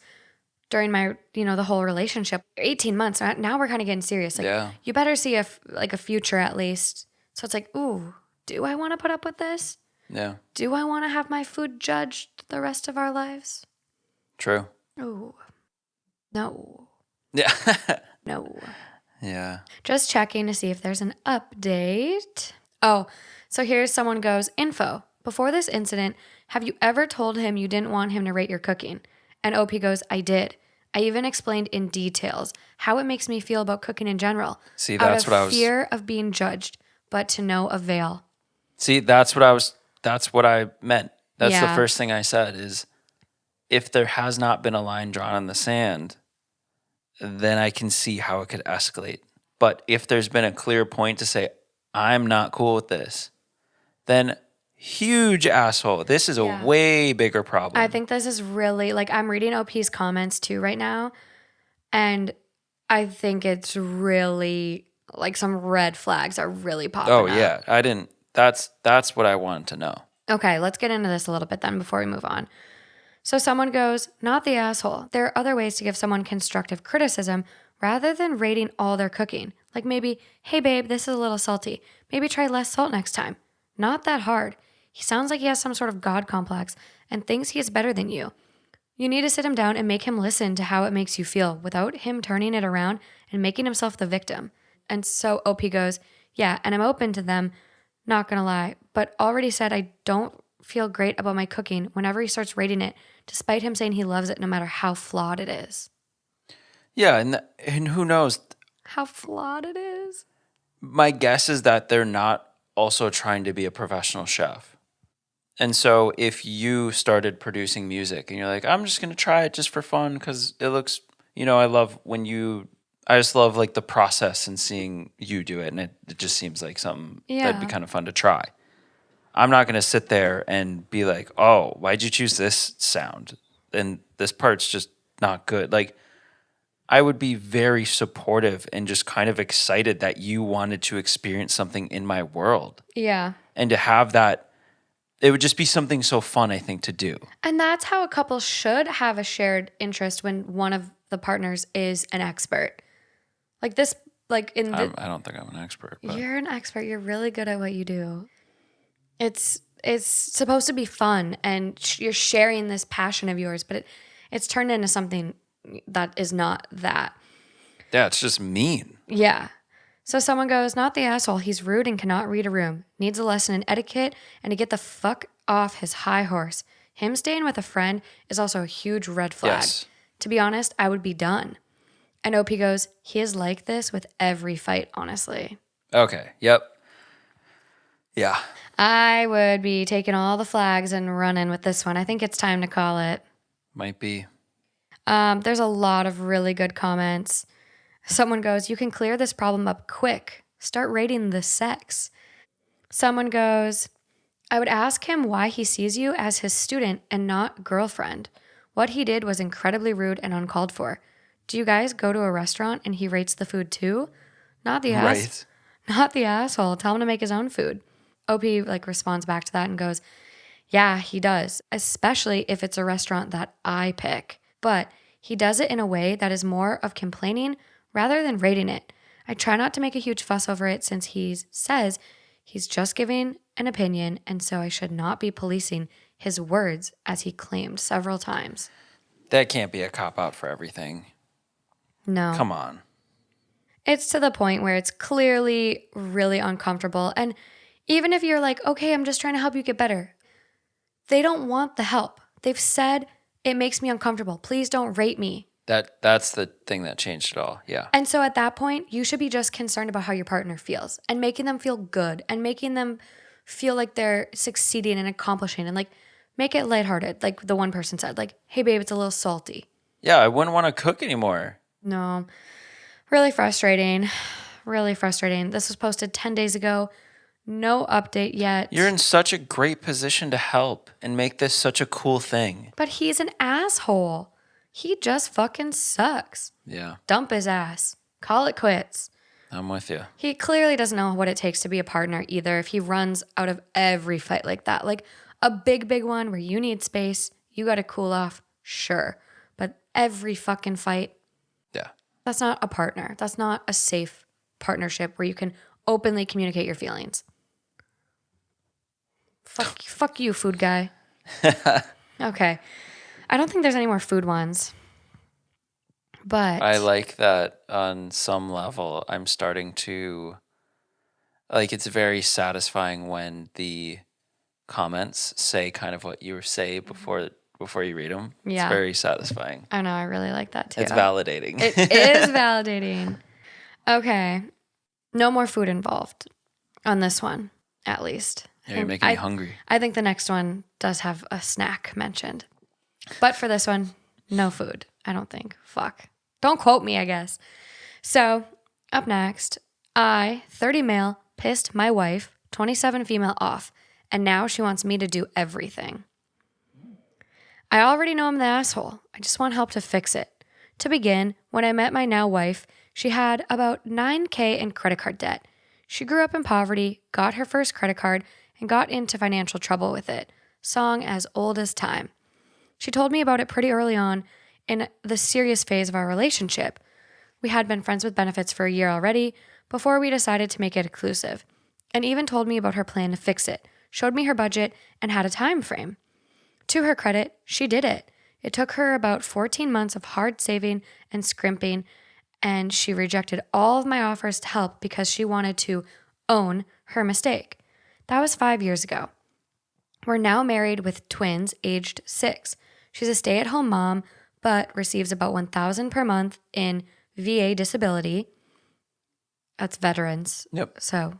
during my, the whole relationship, 18 months. Now we're kind of getting serious. Like, you better see a future at least. So it's like, ooh, do I want to put up with this?
Yeah.
Do I want to have my food judged the rest of our lives?
True.
Ooh. No.
Yeah.
No.
Yeah.
Just checking to see if there's an update. Oh, so here's someone goes, info. Before this incident, have you ever told him you didn't want him to rate your cooking? And OP goes, I did. I even explained in details how it makes me feel about cooking in general.
See, that's what I was...
fear of being judged, but to no avail.
See, that's what I meant. That's the first thing I said is if there has not been a line drawn in the sand, then I can see how it could escalate. But if there's been a clear point to say, I'm not cool with this, then... huge asshole. This is a way bigger problem.
I think this is really, like, I'm reading OP's comments too right now, and I think it's really, like, some red flags are really popping up.
Oh, yeah. That's what I wanted to know.
Okay, let's get into this a little bit then before we move on. So someone goes, not the asshole. There are other ways to give someone constructive criticism rather than rating all their cooking. Like maybe, hey, babe, this is a little salty. Maybe try less salt next time. Not that hard. He sounds like he has some sort of God complex and thinks he is better than you. You need to sit him down and make him listen to how it makes you feel without him turning it around and making himself the victim. And so OP goes, yeah, and I'm open to them, not gonna lie, but already said I don't feel great about my cooking whenever he starts rating it, despite him saying he loves it no matter how flawed it is.
Yeah, and who knows?
How flawed it is.
My guess is that they're not also trying to be a professional chef. And so if you started producing music and you're like, I'm just going to try it just for fun because it looks, I just love like the process and seeing you do it. And it just seems like something that'd be kind of fun to try. I'm not going to sit there and be like, oh, why'd you choose this sound? And this part's just not good. Like, I would be very supportive and just kind of excited that you wanted to experience something in my world.
Yeah.
And to have that, it would just be something so fun, I think, to do.
And that's how a couple should have a shared interest when one of the partners is an expert. Like this, like in the...
I don't think I'm an expert. But.
You're an expert. You're really good at what you do. It's supposed to be fun, and you're sharing this passion of yours, but it's turned into something that is not that.
Yeah, it's just mean.
Yeah. So someone goes, not the asshole. He's rude and cannot read a room. Needs a lesson in etiquette and to get the fuck off his high horse. Him staying with a friend is also a huge red flag.
Yes.
To be honest, I would be done. And OP goes, he is like this with every fight, honestly.
Okay. Yep. Yeah.
I would be taking all the flags and running with this one. I think it's time to call it.
Might be.
There's a lot of really good comments. Someone goes, you can clear this problem up quick. Start rating the sex. Someone goes, I would ask him why he sees you as his student and not girlfriend. What he did was incredibly rude and uncalled for. Do you guys go to a restaurant and he rates the food too? Not the Not the asshole. Tell him to make his own food. OP responds back to that and goes, yeah, he does, especially if it's a restaurant that I pick. But he does it in a way that is more of complaining rather than rating it. I try not to make a huge fuss over it since he says he's just giving an opinion, and so I should not be policing his words, as he claimed several times.
That can't be a cop-out for everything.
No.
Come on.
It's to the point where it's clearly really uncomfortable. And even if you're like, okay, I'm just trying to help you get better, they don't want the help. They've said, it makes me uncomfortable. Please don't rate me.
That's the thing that changed it all. Yeah.
And so at that point, you should be just concerned about how your partner feels and making them feel good and making them feel like they're succeeding and accomplishing and make it lighthearted. Like the one person said, hey babe, it's a little salty.
Yeah, I wouldn't want to cook anymore.
No. Really frustrating. Really frustrating. This was posted 10 days ago. No update yet.
You're in such a great position to help and make this such a cool thing.
But he's an asshole. He just fucking sucks.
Yeah.
Dump his ass. Call it quits.
I'm with you.
He clearly doesn't know what it takes to be a partner either if he runs out of every fight like that. Like a big one where you need space, you got to cool off, sure. But every fucking fight,
yeah,
that's not a partner. That's not a safe partnership where you can openly communicate your feelings. Fuck you, food guy. Okay. I don't think there's any more food ones. But
I like that on some level. I'm starting to it's very satisfying when the comments say kind of what you say before you read them.
Yeah.
It's very satisfying.
I know, I really like that too.
It's validating.
It is validating. Okay. No more food involved on this one, at least.
Yeah, you're making me hungry.
I think the next one does have a snack mentioned. But for this one, no food, I don't think. Fuck. Don't quote me, I guess. So, up next, 30 male, pissed my wife, 27 female off, and now she wants me to do everything. I already know I'm the asshole. I just want help to fix it. To begin, when I met my now wife, she had about $9,000 in credit card debt. She grew up in poverty, got her first credit card, and got into financial trouble with it. Song as old as time. She told me about it pretty early on in the serious phase of our relationship. We had been friends with benefits for a year already before we decided to make it exclusive, and even told me about her plan to fix it, showed me her budget, and had a time frame. To her credit, she did it. It took her about 14 months of hard saving and scrimping, and she rejected all of my offers to help because she wanted to own her mistake. That was 5 years ago. We're now married with twins aged 6. She's a stay-at-home mom, but receives about $1,000 per month in VA disability. That's veterans.
Yep.
So,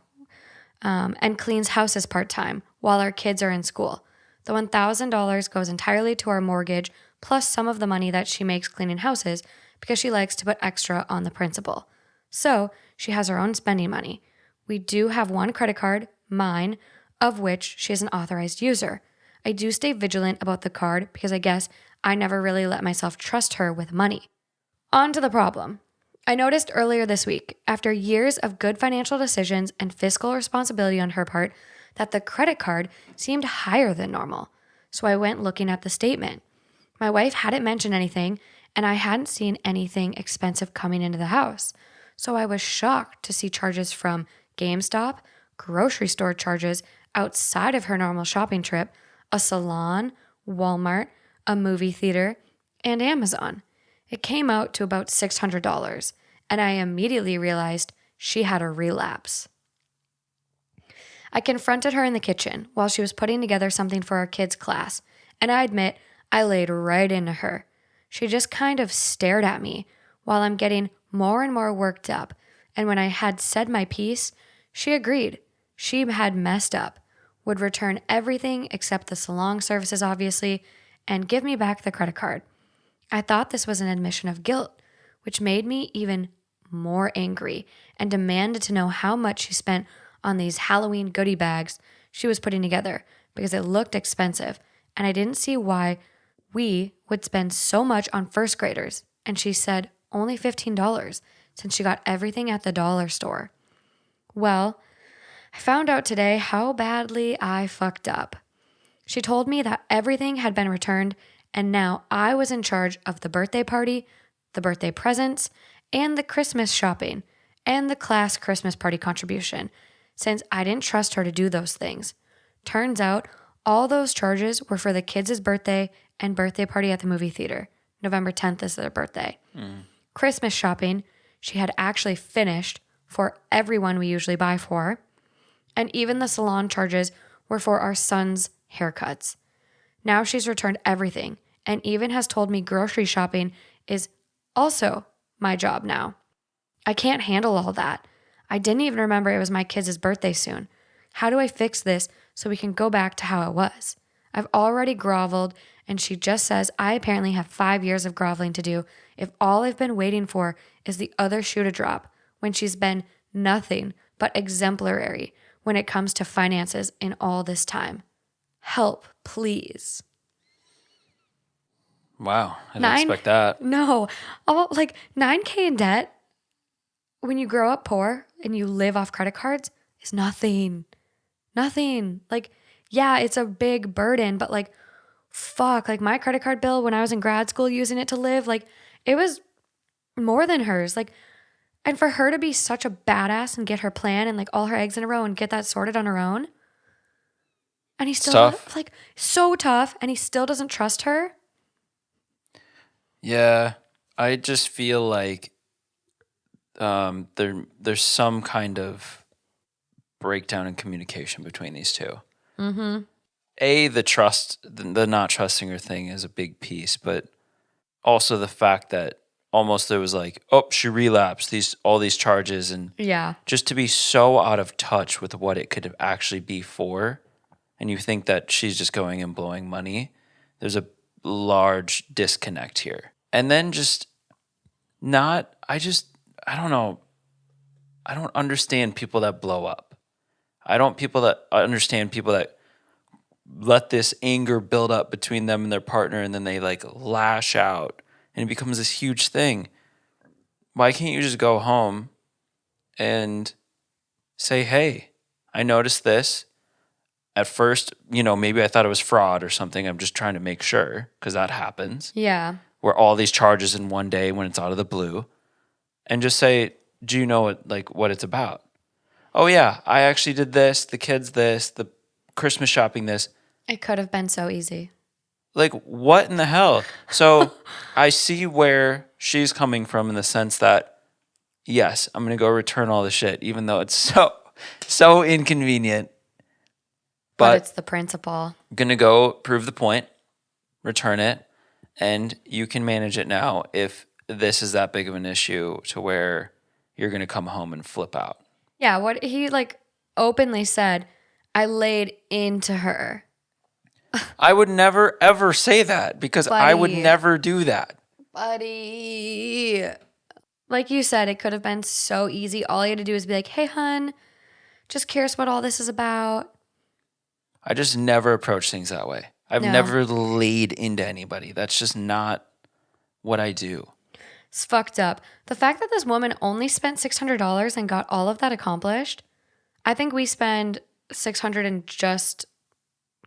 and cleans houses part-time while our kids are in school. The $1,000 goes entirely to our mortgage, plus some of the money that she makes cleaning houses because she likes to put extra on the principal. So she has her own spending money. We do have one credit card, mine, of which she is an authorized user. I do stay vigilant about the card because I guess I never really let myself trust her with money. On to the problem. I noticed earlier this week, after years of good financial decisions and fiscal responsibility on her part, that the credit card seemed higher than normal. So I went looking at the statement. My wife hadn't mentioned anything, and I hadn't seen anything expensive coming into the house. So I was shocked to see charges from GameStop, grocery store charges outside of her normal shopping trip, a salon, Walmart, a movie theater, and Amazon. It came out to about $600, and I immediately realized she had a relapse. I confronted her in the kitchen while she was putting together something for our kids' class, and I admit I laid right into her. She just kind of stared at me while I'm getting more and more worked up, and when I had said my piece, she agreed. She had messed up, would return everything except the salon services, obviously, and give me back the credit card. I thought this was an admission of guilt, which made me even more angry and demanded to know how much she spent on these Halloween goodie bags she was putting together because it looked expensive, and I didn't see why we would spend so much on first graders, and she said only $15 since she got everything at the dollar store. Well, I found out today how badly I fucked up. She told me that everything had been returned, and now I was in charge of the birthday party, the birthday presents, and the Christmas shopping, and the class Christmas party contribution, since I didn't trust her to do those things. Turns out, all those charges were for the kids' birthday and birthday party at the movie theater. November 10th is their birthday. Christmas shopping, she had actually finished for everyone we usually buy for. And even the salon charges were for our son's haircuts. Now she's returned everything and even has told me grocery shopping is also my job now. I can't handle all that. I didn't even remember it was my kids' birthday soon. How do I fix this so we can go back to how it was? I've already groveled, and she just says I apparently have 5 years of groveling to do if all I've been waiting for is the other shoe to drop, when she's been nothing but exemplary when it comes to finances in all this time. Help, please.
Wow, I didn't expect that.
No, like 9K in debt when you grow up poor and you live off credit cards is nothing. Nothing. Like, yeah, it's a big burden, but like, fuck, like my credit card bill when I was in grad school using it to live, like it was more than hers. Like, and for her to be such a badass and get her plan and like all her eggs in a row and get that sorted on her own. And he still like so tough, and he still doesn't trust her.
Yeah, I just feel like there's some kind of breakdown in communication between these two.
Mm-hmm.
The not trusting her thing is a big piece, but also the fact that almost there was like, oh, she relapsed, all these charges, and
Yeah.
just to be so out of touch with what it could actually be for, and you think that she's just going and blowing money. There's a large disconnect here. And then I don't know. I don't understand people that blow up. I don't understand people that let this anger build up between them and their partner, and then they like lash out and it becomes this huge thing. Why can't you just go home and say, hey, I noticed this. At first, maybe I thought it was fraud or something. I'm just trying to make sure, because that happens.
Yeah.
Where all these charges in one day when it's out of the blue. And just say, do you know what it's about? Oh yeah, I actually did this, the kids this, the Christmas shopping this.
It could have been so easy.
Like, what in the hell? So I see where she's coming from in the sense that, yes, I'm going to go return all the shit, even though it's so inconvenient.
But it's the principle.
I'm going to go prove the point, return it, and you can manage it now if this is that big of an issue to where you're going to come home and flip out.
Yeah, what he like openly said, I laid into her.
I would never, ever say that because I would
Buddy.
never do that.
Buddy. Like you said, it could have been so easy. All you had to do is be like, hey, hun, just curious what all this is about.
I just never approach things that way. I've
No.
never laid into anybody. That's just not what I do.
It's fucked up. The fact that this woman only spent $600 and got all of that accomplished, I think we spend $600 in just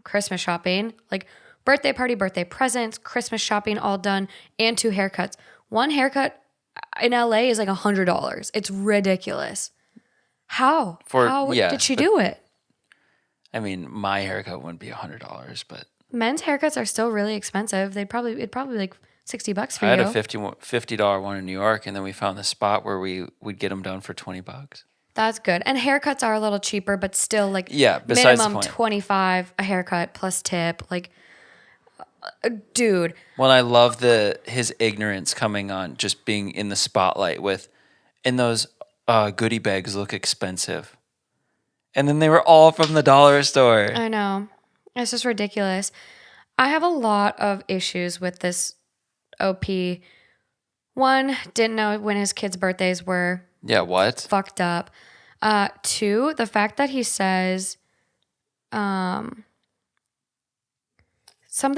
Christmas shopping, like birthday party, birthday presents, Christmas shopping, all done, and 2 haircuts. One haircut in LA is like $100. It's ridiculous. How? How did she do it?
I mean, my haircut wouldn't be $100, but
Men's haircuts are still really expensive. It'd probably be like $60 for
I had
you.
a $50 one in New York, and then we found the spot where we'd get them done for $20.
That's good. And haircuts are a little cheaper, but still like
besides
minimum
the point.
25 a haircut plus tip. Like, dude.
Well, I love his ignorance coming on, just being in the spotlight and those goodie bags look expensive. And then they were all from the dollar store.
I know. It's just ridiculous. I have a lot of issues with this OP. One, didn't know when his kids' birthdays were.
Yeah, what?
Fucked up. 2, the fact that he says something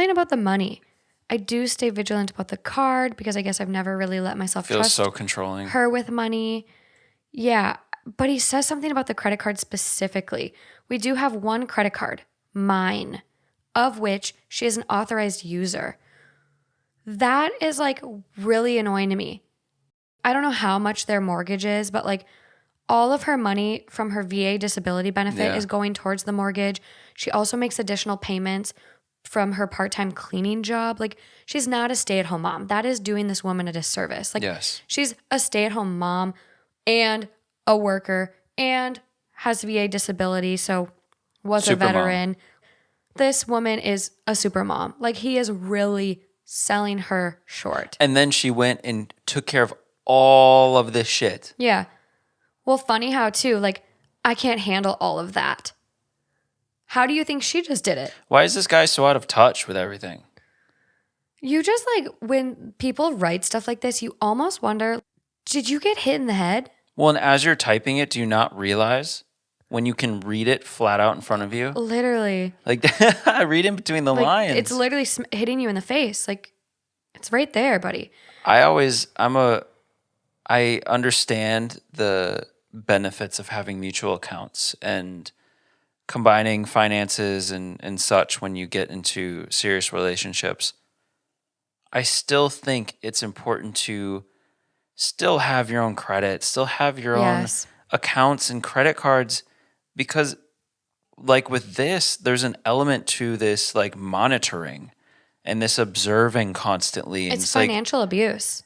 about the money. I do stay vigilant about the card because I guess I've never really let myself
Feels
trust
so controlling.
her with money. Yeah, but he says something about the credit card specifically. We do have one credit card, mine, of which she is an authorized user. That is like really annoying to me. I don't know how much their mortgage is, but like all of her money from her VA disability benefit is going towards the mortgage. She also makes additional payments from her part-time cleaning job. Like, she's not a stay-at-home mom. That is doing this woman a disservice. Like, she's a stay-at-home mom and a worker and has VA disability, so was a veteran. This woman is a super mom. Like, he is really selling her short.
And then she went and took care of all of this shit.
Yeah. Well, funny how too, like, I can't handle all of that. How do you think she just did it?
Why is this guy so out of touch with everything?
You just like, when people write stuff like this, you almost wonder, did you get hit in the head?
Well, and as you're typing it, do you not realize when you can read it flat out in front of you?
Literally.
Like, read in between the lines.
It's literally hitting you in the face. Like, it's right there, buddy.
I understand the benefits of having mutual accounts and combining finances and such when you get into serious relationships. I still think it's important to still have your own credit, still have your own accounts and credit cards, because like with this, there's an element to this like monitoring and this observing constantly. And
it's financial abuse.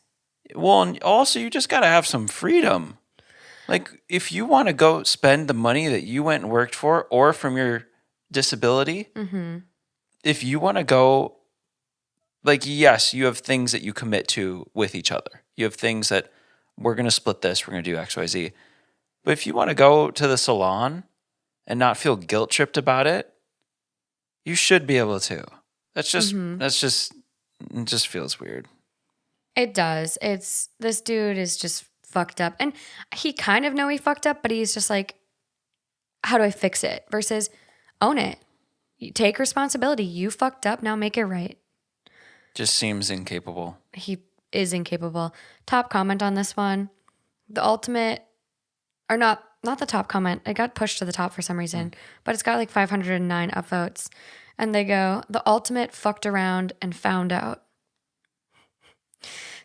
Well, and also you just got to have some freedom. Like, if you want to go spend the money that you went and worked for or from your disability, if you want to go, like, yes, you have things that you commit to with each other. You have things that we're going to split this, we're going to do X, Y, Z. But if you want to go to the salon and not feel guilt tripped about it, you should be able to. It just feels weird.
It does. This dude is just fucked up. And he kind of know he fucked up, but he's just like, how do I fix it? Versus own it. You take responsibility. You fucked up. Now make it right.
Just seems incapable.
He is incapable. Top comment on this one. The ultimate, or not the top comment. It got pushed to the top for some reason, but it's got like 509 upvotes. And they go, the ultimate fucked around and found out.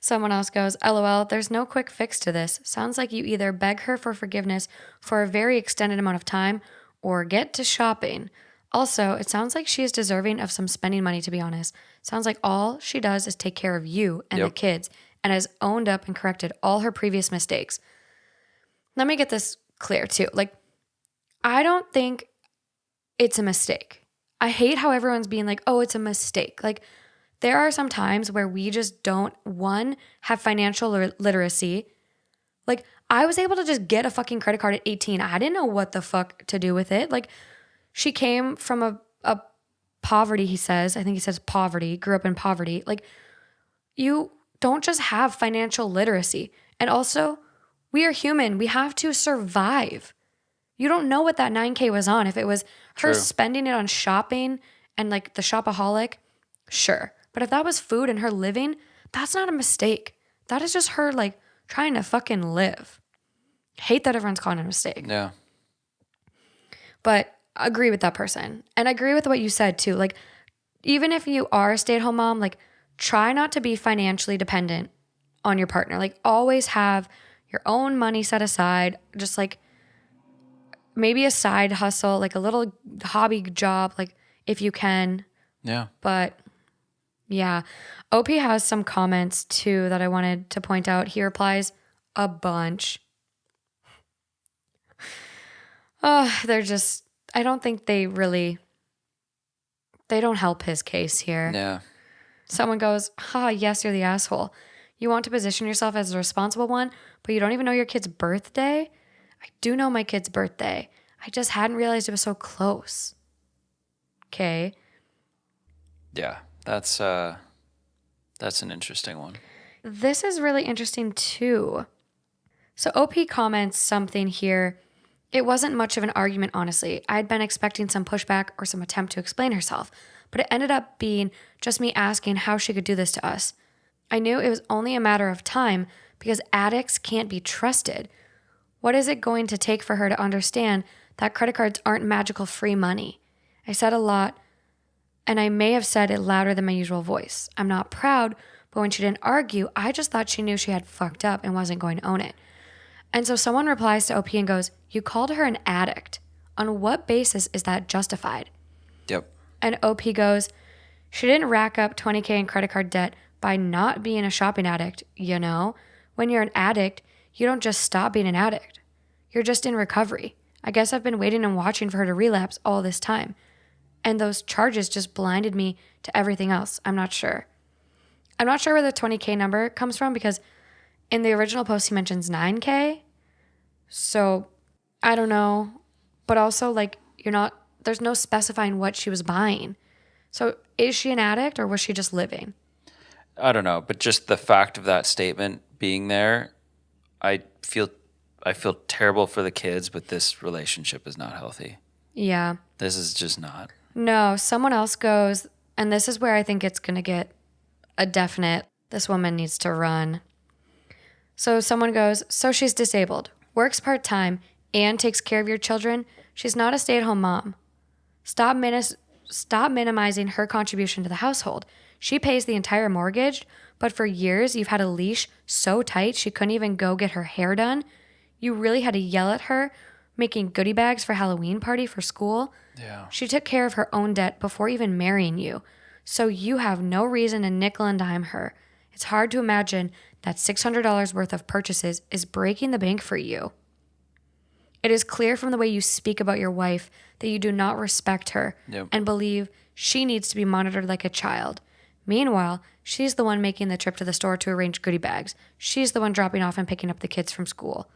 Someone else goes, LOL, there's no quick fix to this. Sounds like you either beg her for forgiveness for a very extended amount of time or get to shopping. Also, it sounds like she is deserving of some spending money, to be honest. Sounds like all she does is take care of you and the
Yep.
kids and has owned up and corrected all her previous mistakes. Let me get this clear too. Like, I don't think it's a mistake. I hate how everyone's being like, oh, it's a mistake. Like, there are some times where we just don't, one, have financial literacy. Like, I was able to just get a fucking credit card at 18. I didn't know what the fuck to do with it. Like, she came from a poverty, he says. I think he says poverty, grew up in poverty. Like, you don't just have financial literacy. And also, we are human. We have to survive. You don't know what that 9K was on. If it was her
True.
spending it on shopping and like the shopaholic, sure. But if that was food and her living, that's not a mistake. That is just her like trying to fucking live. Hate that everyone's calling it a mistake.
Yeah.
But agree with that person. And agree with what you said too. Like, even if you are a stay-at-home mom, like, try not to be financially dependent on your partner. Like, always have your own money set aside. Just like maybe a side hustle, like a little hobby job, like if you can.
Yeah.
But yeah, OP has some comments too that I wanted to point out. He replies a bunch. Oh, they're just, I don't think they don't help his case here.
Yeah.
Someone goes, yes, you're the asshole. You want to position yourself as the responsible one, but you don't even know your kid's birthday? I do know my kid's birthday. I just hadn't realized it was so close. Okay.
Yeah. That's an interesting one.
This is really interesting too. So OP comments something here. It wasn't much of an argument, honestly. I'd been expecting some pushback or some attempt to explain herself, but it ended up being just me asking how she could do this to us. I knew it was only a matter of time because addicts can't be trusted. What is it going to take for her to understand that credit cards aren't magical free money? I said a lot, and I may have said it louder than my usual voice. I'm not proud, but when she didn't argue, I just thought she knew she had fucked up and wasn't going to own it. And so someone replies to OP and goes, you called her an addict. On what basis is that justified?
Yep.
And OP goes, she didn't rack up 20K in credit card debt by not being a shopping addict, you know? When you're an addict, you don't just stop being an addict. You're just in recovery. I guess I've been waiting and watching for her to relapse all this time. And those charges just blinded me to everything else. I'm not sure. I'm not sure where the 20K number comes from because in the original post he mentions 9K. So I don't know. But also like there's no specifying what she was buying. So is she an addict or was she just living?
I don't know, but just the fact of that statement being there, I feel terrible for the kids, but this relationship is not healthy.
Yeah.
This is just not.
No, someone else goes, and this is where I think it's going to get a definite, this woman needs to run. So someone goes, so she's disabled, works part-time, and takes care of your children. She's not a stay-at-home mom. Stop minimizing her contribution to the household. She pays the entire mortgage, but for years you've had a leash so tight she couldn't even go get her hair done. You really had to yell at her, making goodie bags for Halloween party for school.
Yeah.
She took care of her own debt before even marrying you. So you have no reason to nickel and dime her. It's hard to imagine that $600 worth of purchases is breaking the bank for you. It is clear from the way you speak about your wife that you do not respect her and believe she needs to be monitored like a child. Meanwhile, she's the one making the trip to the store to arrange goodie bags. She's the one dropping off and picking up the kids from school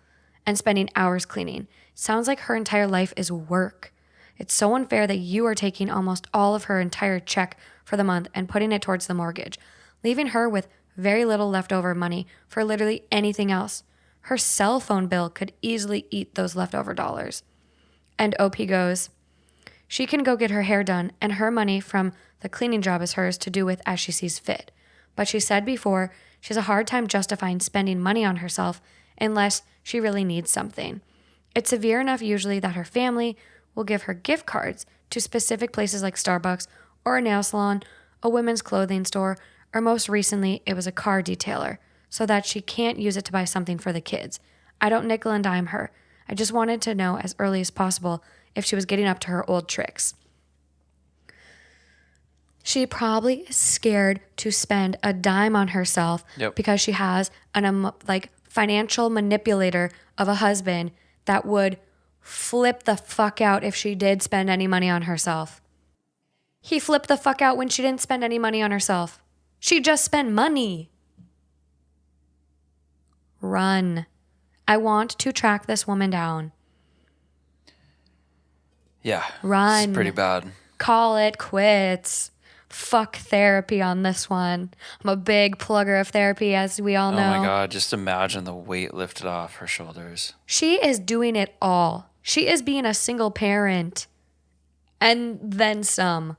and spending hours cleaning. Sounds like her entire life is work. It's so unfair that you are taking almost all of her entire check for the month and putting it towards the mortgage, leaving her with very little leftover money for literally anything else. Her cell phone bill could easily eat those leftover dollars. And OP goes, she can go get her hair done, and her money from the cleaning job is hers to do with as she sees fit. But she said before, she has a hard time justifying spending money on herself unless she really needs something. It's severe enough usually that her family will give her gift cards to specific places like Starbucks or a nail salon, a women's clothing store, or most recently, it was a car detailer, so that she can't use it to buy something for the kids. I don't nickel and dime her. I just wanted to know as early as possible if she was getting up to her old tricks. She probably is scared to spend a dime on herself because she has an financial manipulator of a husband that would flip the fuck out if she did spend any money on herself. He flipped the fuck out when she didn't spend any money on herself. She just spent money. Run. I want to track this woman down.
Yeah.
Run.
It's pretty bad.
Call it quits. Fuck therapy on this one. I'm a big plugger of therapy, as we all know.
Oh my God, just imagine the weight lifted off her shoulders.
She is doing it all. She is being a single parent. And then some.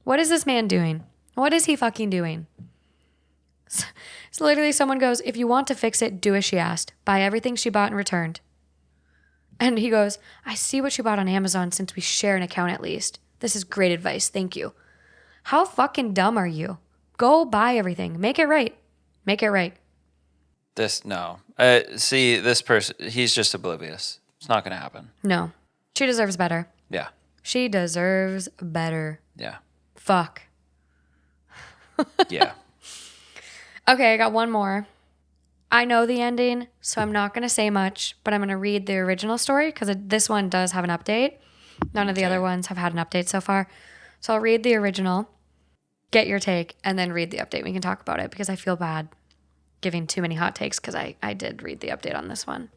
What is this man doing? What is he fucking doing? So literally someone goes, if you want to fix it, do as she asked. Buy everything she bought and returned. And he goes, I see what you bought on Amazon since we share an account at least. This is great advice. Thank you. How fucking dumb are you? Go buy everything. Make it right. Make it right.
No. See, this person, he's just oblivious. It's not going to happen.
No. She deserves better.
Yeah.
She deserves better.
Yeah.
Fuck.
Yeah.
Okay, I got one more. I know the ending, so I'm not going to say much, but I'm going to read the original story because this one does have an update. None of the other ones have had an update so far. So I'll read the original, get your take, and then read the update. We can talk about it because I feel bad giving too many hot takes because I did read the update on this one.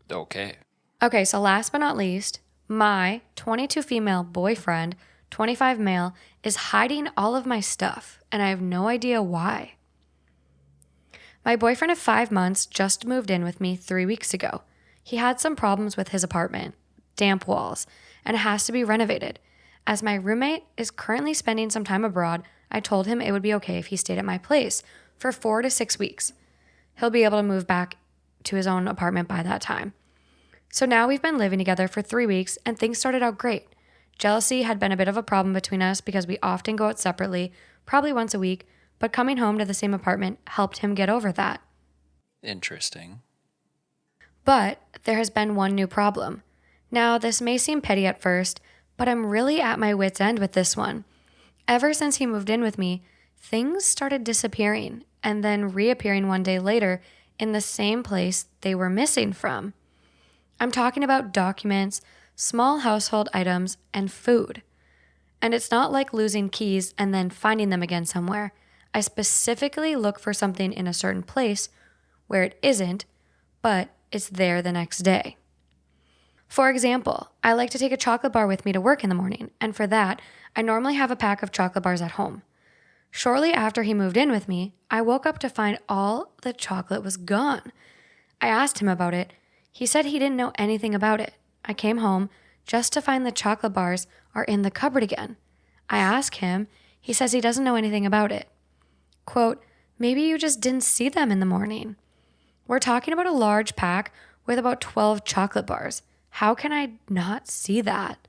Okay.
Okay, so last but not least, my 22 female boyfriend, 25 male, is hiding all of my stuff, and I have no idea why. My boyfriend of 5 months just moved in with me 3 weeks ago. He had some problems with his apartment, damp walls, and it has to be renovated. As my roommate is currently spending some time abroad, I told him it would be okay if he stayed at my place for 4 to 6 weeks. He'll be able to move back to his own apartment by that time. So now we've been living together for 3 weeks and things started out great. Jealousy had been a bit of a problem between us because we often go out separately, probably once a week, but coming home to the same apartment helped him get over that.
Interesting.
But there has been one new problem. Now, this may seem petty at first, but I'm really at my wit's end with this one. Ever since he moved in with me, things started disappearing and then reappearing one day later in the same place they were missing from. I'm talking about documents, small household items, and food. And it's not like losing keys and then finding them again somewhere. I specifically look for something in a certain place where it isn't, but it's there the next day. For example, I like to take a chocolate bar with me to work in the morning, and for that, I normally have a pack of chocolate bars at home. Shortly after he moved in with me, I woke up to find all the chocolate was gone. I asked him about it. He said he didn't know anything about it. I came home just to find the chocolate bars are in the cupboard again. I asked him. He says he doesn't know anything about it. Quote, maybe you just didn't see them in the morning. We're talking about a large pack with about 12 chocolate bars. How can I not see that?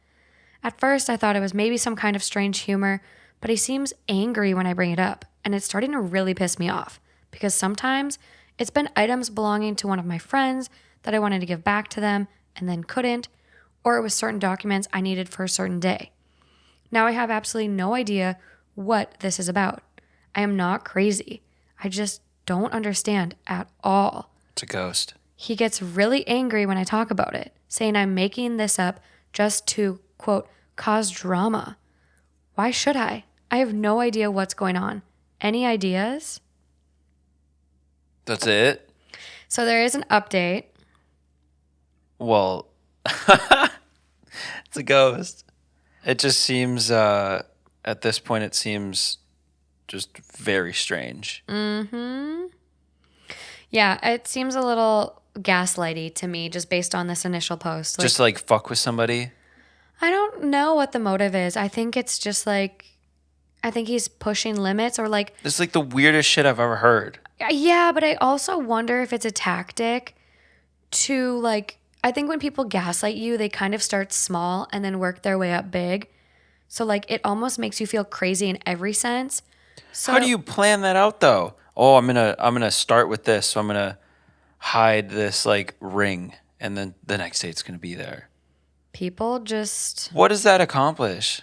At first, I thought it was maybe some kind of strange humor, but he seems angry when I bring it up, and it's starting to really piss me off because sometimes it's been items belonging to one of my friends that I wanted to give back to them and then couldn't, or it was certain documents I needed for a certain day. Now I have absolutely no idea what this is about. I am not crazy. I just don't understand at all.
It's a ghost.
He gets really angry when I talk about it, saying I'm making this up just to, quote, cause drama. Why should I? I have no idea what's going on. Any ideas?
That's it?
So there is an update.
Well, it's a ghost. It just seems, at this point, it seems just very strange.
Mm-hmm. Yeah, it seems a little gaslighty to me just based on this initial post.
Just like fuck with somebody?
I don't know what the motive is. I think it's just like, I think he's pushing limits or like.
It's like the weirdest shit I've ever heard.
Yeah, but I also wonder if it's a tactic to like, I think when people gaslight you, they kind of start small and then work their way up big. So like it almost makes you feel crazy in every sense. So,
how do you plan that out though? Oh, I'm gonna start with this, so I'm gonna hide this like ring, and then the next day it's gonna be there.
People just.
What does that accomplish?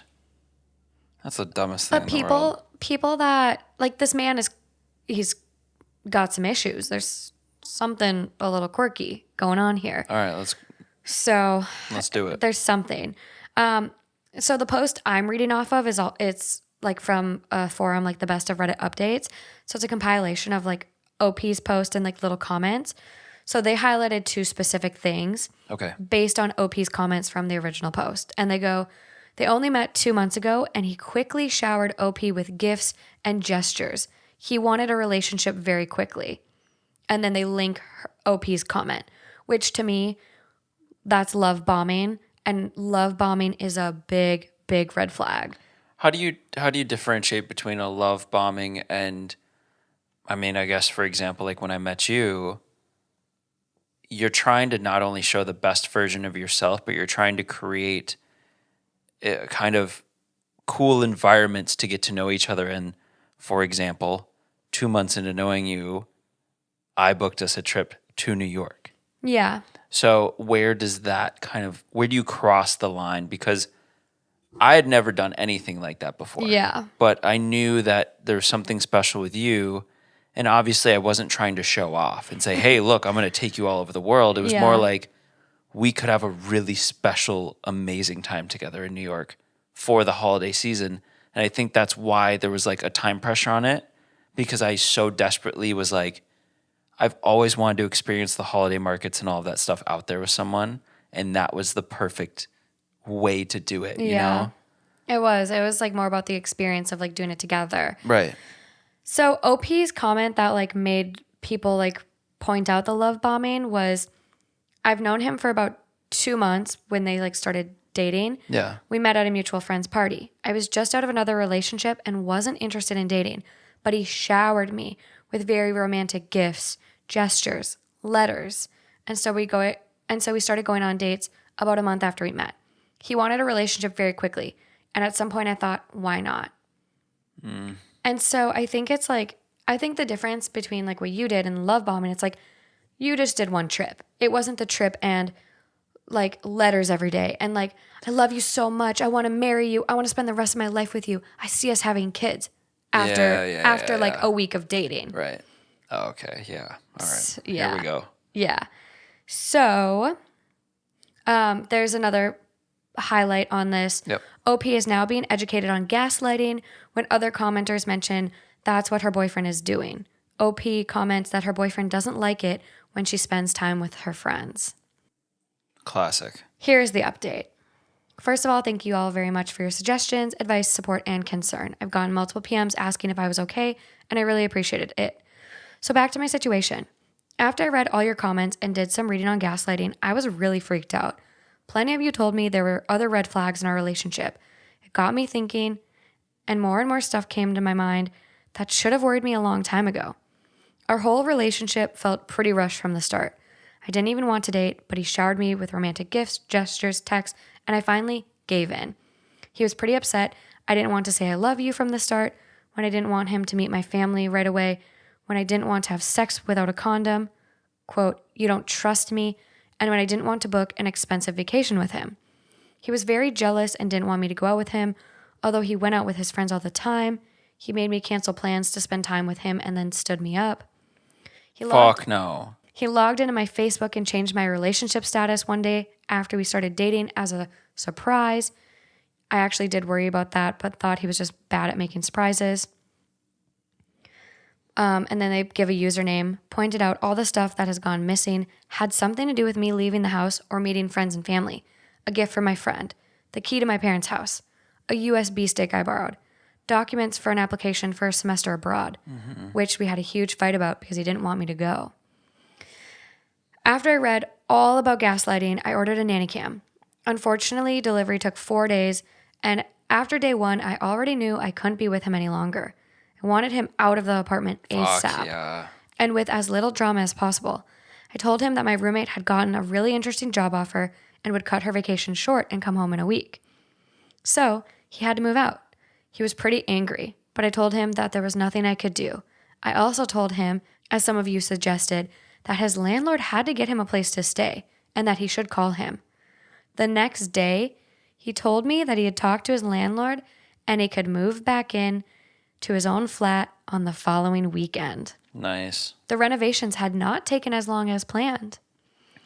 That's the dumbest thing
But
in the world.
people that like this man he's got some issues. There's something a little quirky going on here.
All right,
So
let's do it.
there's something. So the post I'm reading off of it's like from a forum, like the best of Reddit updates. So it's a compilation of like OP's post and like little comments. So they highlighted 2 specific things
Okay.
based on OP's comments from the original post. And they only met 2 months ago and he quickly showered OP with gifts and gestures. He wanted a relationship very quickly. And then they link OP's comment, which to me, that's love bombing. And love bombing is a big, big red flag.
How do you differentiate between a love bombing and, I mean, I guess for example, like when I met you, you're trying to not only show the best version of yourself, but you're trying to create a kind of cool environments to get to know each other. And for example, 2 months into knowing you, I booked us a trip to New York.
Yeah.
So where do you cross the line? Because I had never done anything like that before.
Yeah.
But I knew that there's something special with you. And obviously I wasn't trying to show off and say, hey, look, I'm going to take you all over the world. It was more like we could have a really special, amazing time together in New York for the holiday season. And I think that's why there was like a time pressure on it, because I so desperately was like, I've always wanted to experience the holiday markets and all of that stuff out there with someone. And that was the perfect way to do it, you know?
It was like more about the experience of like doing it together.
Right.
So OP's comment that like made people like point out the love bombing was, I've known him for about 2 months when they like started dating.
Yeah.
We met at a mutual friend's party. I was just out of another relationship and wasn't interested in dating, but he showered me with very romantic gifts, gestures, letters. And so we started going on dates about a month after we met. He wanted a relationship very quickly. And at some point I thought, why not? And so I think the difference between like what you did and love bombing, it's like you just did one trip. It wasn't the trip and like letters every day and like, I love you so much. I want to marry you. I want to spend the rest of my life with you. I see us having kids after like a week of dating.
Right. Oh, okay. Yeah. All right.
Yeah.
Here we go.
Yeah. So there's another highlight on this.
Yep.
OP is now being educated on gaslighting when other commenters mention that's what her boyfriend is doing. OP comments that her boyfriend doesn't like it when she spends time with her friends.
Classic.
Here's the update. First of all, thank you all very much for your suggestions, advice, support, and concern. I've gotten multiple PMs asking if I was okay, and I really appreciated it. So back to my situation. After I read all your comments and did some reading on gaslighting, I was really freaked out. Plenty of you told me there were other red flags in our relationship. It got me thinking, and more stuff came to my mind that should have worried me a long time ago. Our whole relationship felt pretty rushed from the start. I didn't even want to date, but he showered me with romantic gifts, gestures, texts, and I finally gave in. He was pretty upset. I didn't want to say I love you from the start, when I didn't want him to meet my family right away, when I didn't want to have sex without a condom, quote, you don't trust me, and when I didn't want to book an expensive vacation with him. He was very jealous and didn't want me to go out with him, although he went out with his friends all the time. He made me cancel plans to spend time with him and then stood me up.
Fuck no.
He logged into my Facebook and changed my relationship status one day after we started dating as a surprise. I actually did worry about that, but thought he was just bad at making surprises. And then they give a username, pointed out all the stuff that has gone missing, had something to do with me leaving the house or meeting friends and family, a gift from my friend, the key to my parents' house, a USB stick I borrowed, documents for an application for a semester abroad, which we had a huge fight about because he didn't want me to go. After I read all about gaslighting, I ordered a nanny cam. Unfortunately, delivery took 4 days, and after day 1, I already knew I couldn't be with him any longer. I wanted him out of the apartment ASAP, and with as little drama as possible. I told him that my roommate had gotten a really interesting job offer and would cut her vacation short and come home in a week. So he had to move out. He was pretty angry, but I told him that there was nothing I could do. I also told him, as some of you suggested, that his landlord had to get him a place to stay and that he should call him. The next day, he told me that he had talked to his landlord and he could move back in to his own flat on the following weekend.
Nice.
The renovations had not taken as long as planned.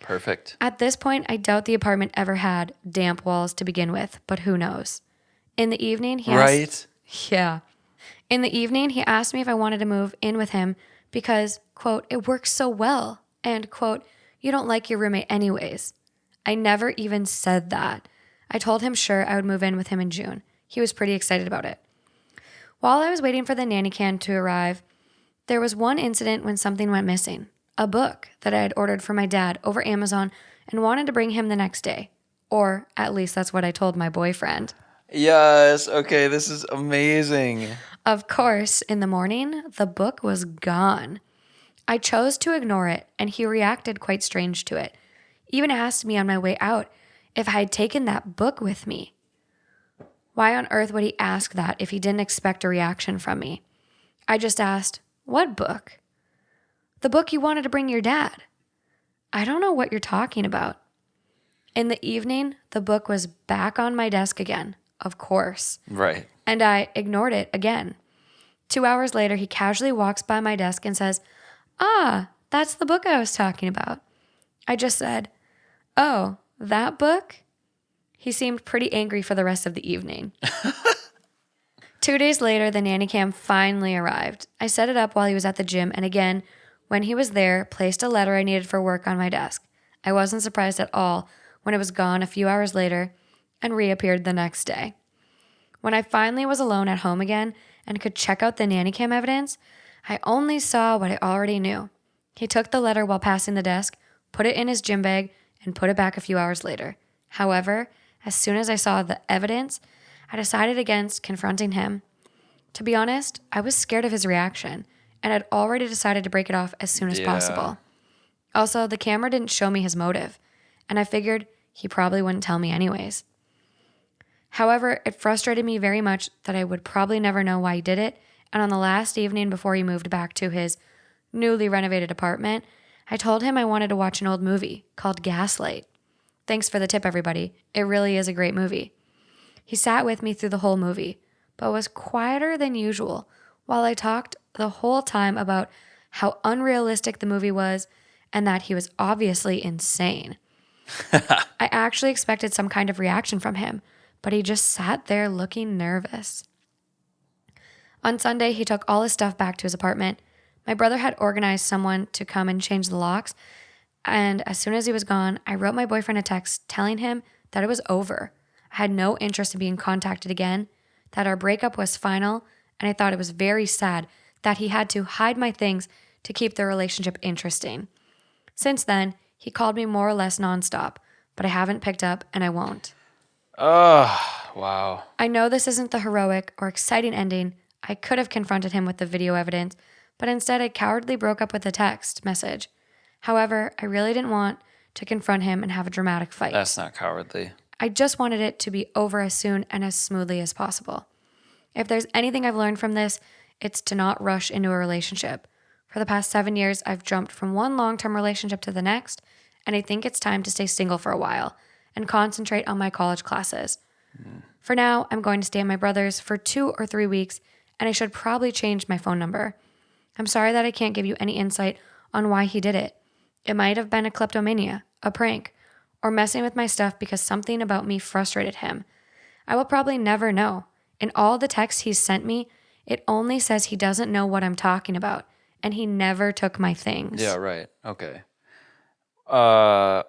Perfect.
At this point, I doubt the apartment ever had damp walls to begin with, but who knows? In the evening, he asked, Yeah. In the evening, he asked me if I wanted to move in with him because, quote, it works so well, and, quote, you don't like your roommate anyways. I never even said that. I told him sure I would move in with him in June. He was pretty excited about it. While I was waiting for the nanny can to arrive, there was one incident when something went missing. A book that I had ordered for my dad over Amazon and wanted to bring him the next day. Or at least that's what I told my boyfriend.
Yes. Okay, this is amazing.
Of course, in the morning, the book was gone. I chose to ignore it, and he reacted quite strange to it. Even asked me on my way out if I had taken that book with me. Why on earth would he ask that if he didn't expect a reaction from me? I just asked, what book? The book you wanted to bring your dad. I don't know what you're talking about. In the evening, the book was back on my desk again, of course.
Right.
And I ignored it again. 2 hours later, he casually walks by my desk and says, that's the book I was talking about. I just said, oh, that book? He seemed pretty angry for the rest of the evening. 2 days later, the nanny cam finally arrived. I set it up while he was at the gym, and again, when he was there, placed a letter I needed for work on my desk. I wasn't surprised at all when it was gone a few hours later and reappeared the next day. When I finally was alone at home again and could check out the nanny cam evidence, I only saw what I already knew. He took the letter while passing the desk, put it in his gym bag, and put it back a few hours later. However, as soon as I saw the evidence, I decided against confronting him. To be honest, I was scared of his reaction, and I'd already decided to break it off as soon as possible. Also, the camera didn't show me his motive, and I figured he probably wouldn't tell me anyways. However, it frustrated me very much that I would probably never know why he did it, and on the last evening before he moved back to his newly renovated apartment, I told him I wanted to watch an old movie called Gaslight. Thanks for the tip, everybody. It really is a great movie. He sat with me through the whole movie, but was quieter than usual while I talked the whole time about how unrealistic the movie was and that he was obviously insane. I actually expected some kind of reaction from him, but he just sat there looking nervous. On Sunday, he took all his stuff back to his apartment. My brother had organized someone to come and change the locks, and as soon as he was gone, I wrote my boyfriend a text telling him that it was over. I had no interest in being contacted again, that our breakup was final, and I thought it was very sad that he had to hide my things to keep the relationship interesting. Since then, he called me more or less nonstop, but I haven't picked up and I won't.
Oh, wow.
I know this isn't the heroic or exciting ending. I could have confronted him with the video evidence, but instead I cowardly broke up with a text message. However, I really didn't want to confront him and have a dramatic fight.
That's not cowardly.
I just wanted it to be over as soon and as smoothly as possible. If there's anything I've learned from this, it's to not rush into a relationship. For the past 7 years, I've jumped from one long-term relationship to the next, and I think it's time to stay single for a while and concentrate on my college classes. For now, I'm going to stay at my brother's for 2 or 3 weeks, and I should probably change my phone number. I'm sorry that I can't give you any insight on why he did it. It might have been a kleptomania, a prank, or messing with my stuff because something about me frustrated him. I will probably never know. In all the texts he's sent me, it only says he doesn't know what I'm talking about, and he never took my things.
Yeah, right. Okay. Wow.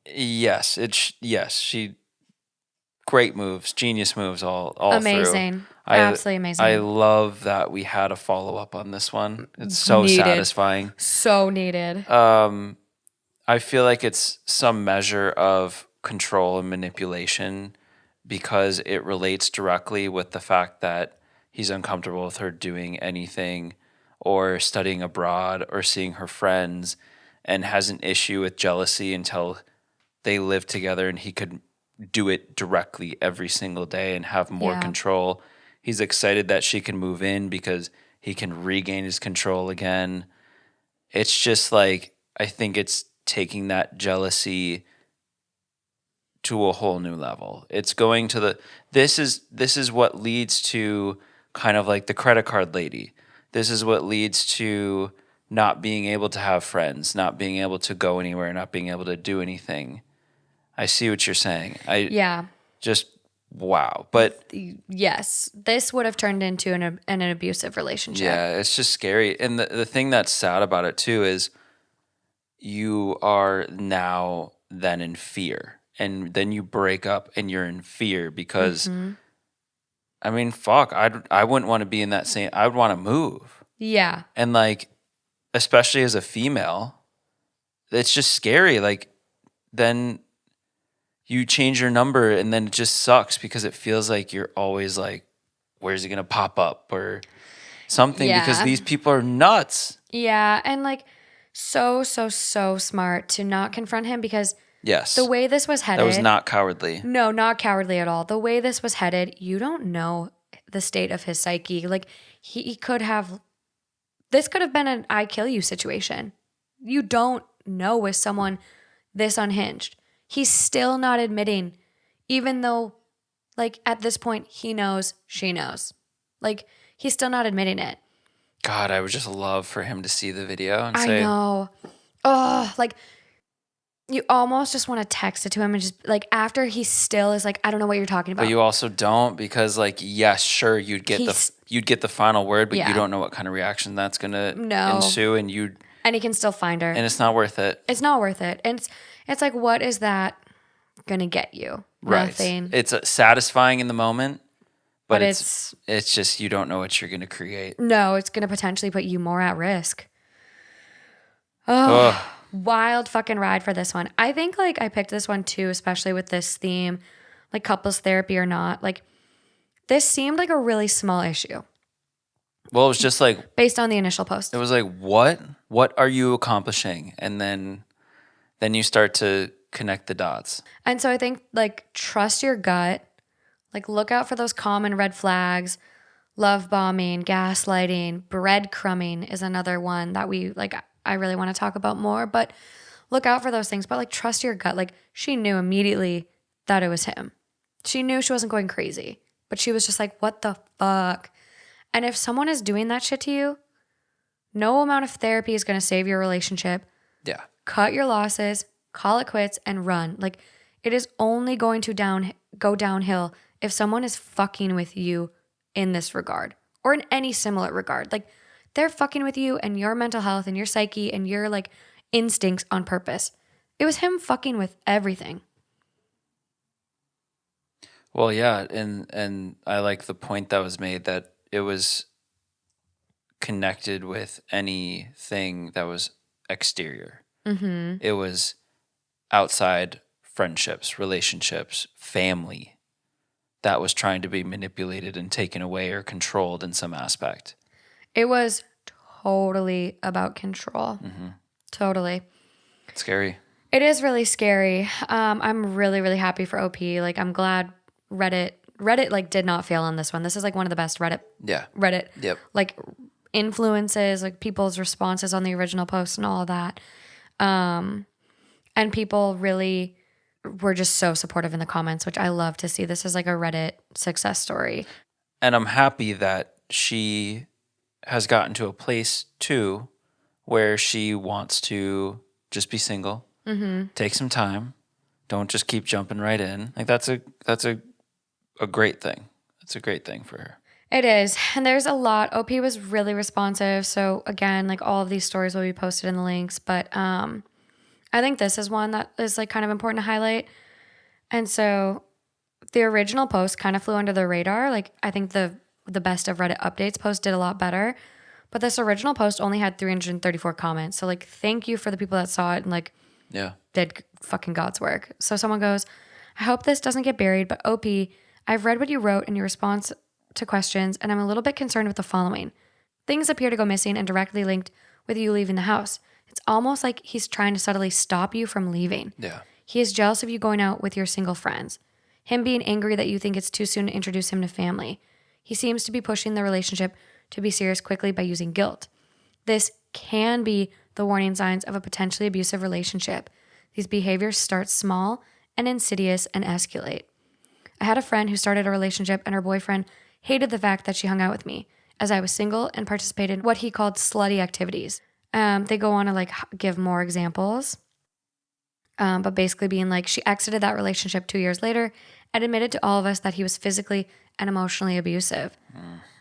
Yes, she great moves, genius moves all
amazing.
Through.
Absolutely amazing.
I love that we had a follow-up on this one. It's so
Needed.
satisfying.
So needed.
I feel like it's some measure of control and manipulation because it relates directly with the fact that he's uncomfortable with her doing anything or studying abroad or seeing her friends and has an issue with jealousy until they live together and he could do it directly every single day and have more control. He's excited that she can move in because he can regain his control again. It's just like, I think it's taking that jealousy to a whole new level. It's going to this is what leads to kind of like the credit card lady. This is what leads to not being able to have friends, not being able to go anywhere, not being able to do anything. I see what you're saying.
Yeah.
Just wow. But
yes, this would have turned into an abusive relationship.
yeah, it's just scary. And the thing that's sad about it too is you are now then in fear. And then you break up and you're in fear because I mean, fuck, I wouldn't want to be in that same, I would want to move.
Yeah.
And like, especially as a female, it's just scary. Like, then you change your number and then it just sucks because it feels like you're always like, where's it going to pop up or something because these people are nuts.
Yeah. And like, so smart to not confront him because
yes,
the way this was headed.
That was not cowardly.
No, not cowardly at all. The way this was headed, you don't know the state of his psyche. Like, he could have, this could have been an I kill you situation. You don't know with someone this unhinged. He's still not admitting, even though, like, at this point, he knows, she knows. Like, he's still not admitting it.
God, I would just love for him to see the video and say,
I know. Oh, like, you almost just want to text it to him and just, like, after he still is like, I don't know what you're talking about.
But you also don't because, like, yes, sure, you'd get the final word, but you don't know what kind of reaction that's gonna ensue, and
he can still find her,
and it's not worth it.
It's not worth it, and it's like, what is that gonna get you?
Right.
Nothing.
It's satisfying in the moment, but
it's
just you don't know what you're gonna create.
No, it's gonna potentially put you more at risk. Oh. Wild fucking ride for this one. I think like I picked this one too, especially with this theme, like couples therapy or not. Like, this seemed like a really small issue.
Well, it was just like
based on the initial post.
It was like, what are you accomplishing? And then you start to connect the dots.
And so I think like trust your gut. Like, look out for those common red flags. Love bombing, gaslighting, breadcrumbing is another one that we like. I really want to talk about more, but look out for those things. But like, trust your gut. Like, she knew immediately that it was him. She knew she wasn't going crazy, but she was just like, what the fuck? And if someone is doing that shit to you, no amount of therapy is going to save your relationship.
Yeah.
Cut your losses, call it quits, and run. Like, it is only going to go downhill if someone is fucking with you in this regard or in any similar regard. Like, they're fucking with you and your mental health and your psyche and your like instincts on purpose. It was him fucking with everything.
Well, yeah, and I like the point that was made that it was connected with anything that was exterior. Mm-hmm. It was outside friendships, relationships, family that was trying to be manipulated and taken away or controlled in some aspect.
It was totally about control. Mm-hmm. Totally.
It's scary.
It is really scary. I'm really, really happy for OP. Like, I'm glad Reddit like did not fail on this one. This is like one of the best Reddit like influences, like people's responses on the original post and all of that. And people really were just so supportive in the comments, which I love to see. This is like a Reddit success story.
And I'm happy that she has gotten to a place too where she wants to just be single, take some time, don't just keep jumping right in. Like, that's a great thing. That's a great thing for her.
It is. And there's a lot. OP was really responsive. So again, like, all of these stories will be posted in the links, but I think this is one that is like kind of important to highlight. And so the original post kind of flew under the radar. Like, I think the best of Reddit updates post did a lot better. But this original post only had 334 comments. So like, thank you for the people that saw it and like did fucking God's work. So someone goes, I hope this doesn't get buried, but OP, I've read what you wrote in your response to questions, and I'm a little bit concerned with the following. Things appear to go missing and directly linked with you leaving the house. It's almost like he's trying to subtly stop you from leaving.
Yeah.
He is jealous of you going out with your single friends. Him being angry that you think it's too soon to introduce him to family. He seems to be pushing the relationship to be serious quickly by using guilt. This can be the warning signs of a potentially abusive relationship. These behaviors start small and insidious and escalate. I had a friend who started a relationship and her boyfriend hated the fact that she hung out with me as I was single and participated in what he called slutty activities. They go on to like give more examples. But basically being like, she exited that relationship 2 years later and admitted to all of us that he was physically and emotionally abusive.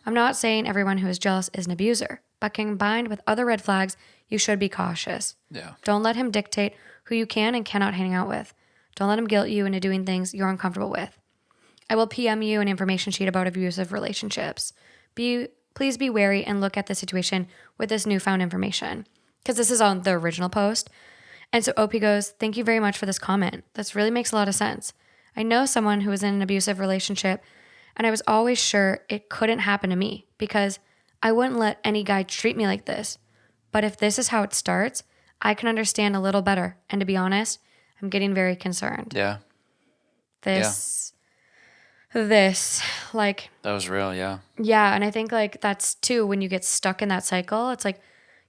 I'm not saying everyone who is jealous is an abuser, but combined with other red flags, you should be cautious.
Yeah.
Don't let him dictate who you can and cannot hang out with. Don't let him guilt you into doing things you're uncomfortable with. I will PM you an information sheet about abusive relationships. Please be wary and look at the situation with this newfound information. Because this is on the original post. And so OP goes, thank you very much for this comment. This really makes a lot of sense. I know someone who was in an abusive relationship, and I was always sure it couldn't happen to me because I wouldn't let any guy treat me like this. But if this is how it starts, I can understand a little better. And to be honest, I'm getting very concerned.
Yeah.
This, like...
That was real, yeah.
Yeah, and I think, like, that's, too, when you get stuck in that cycle, it's like,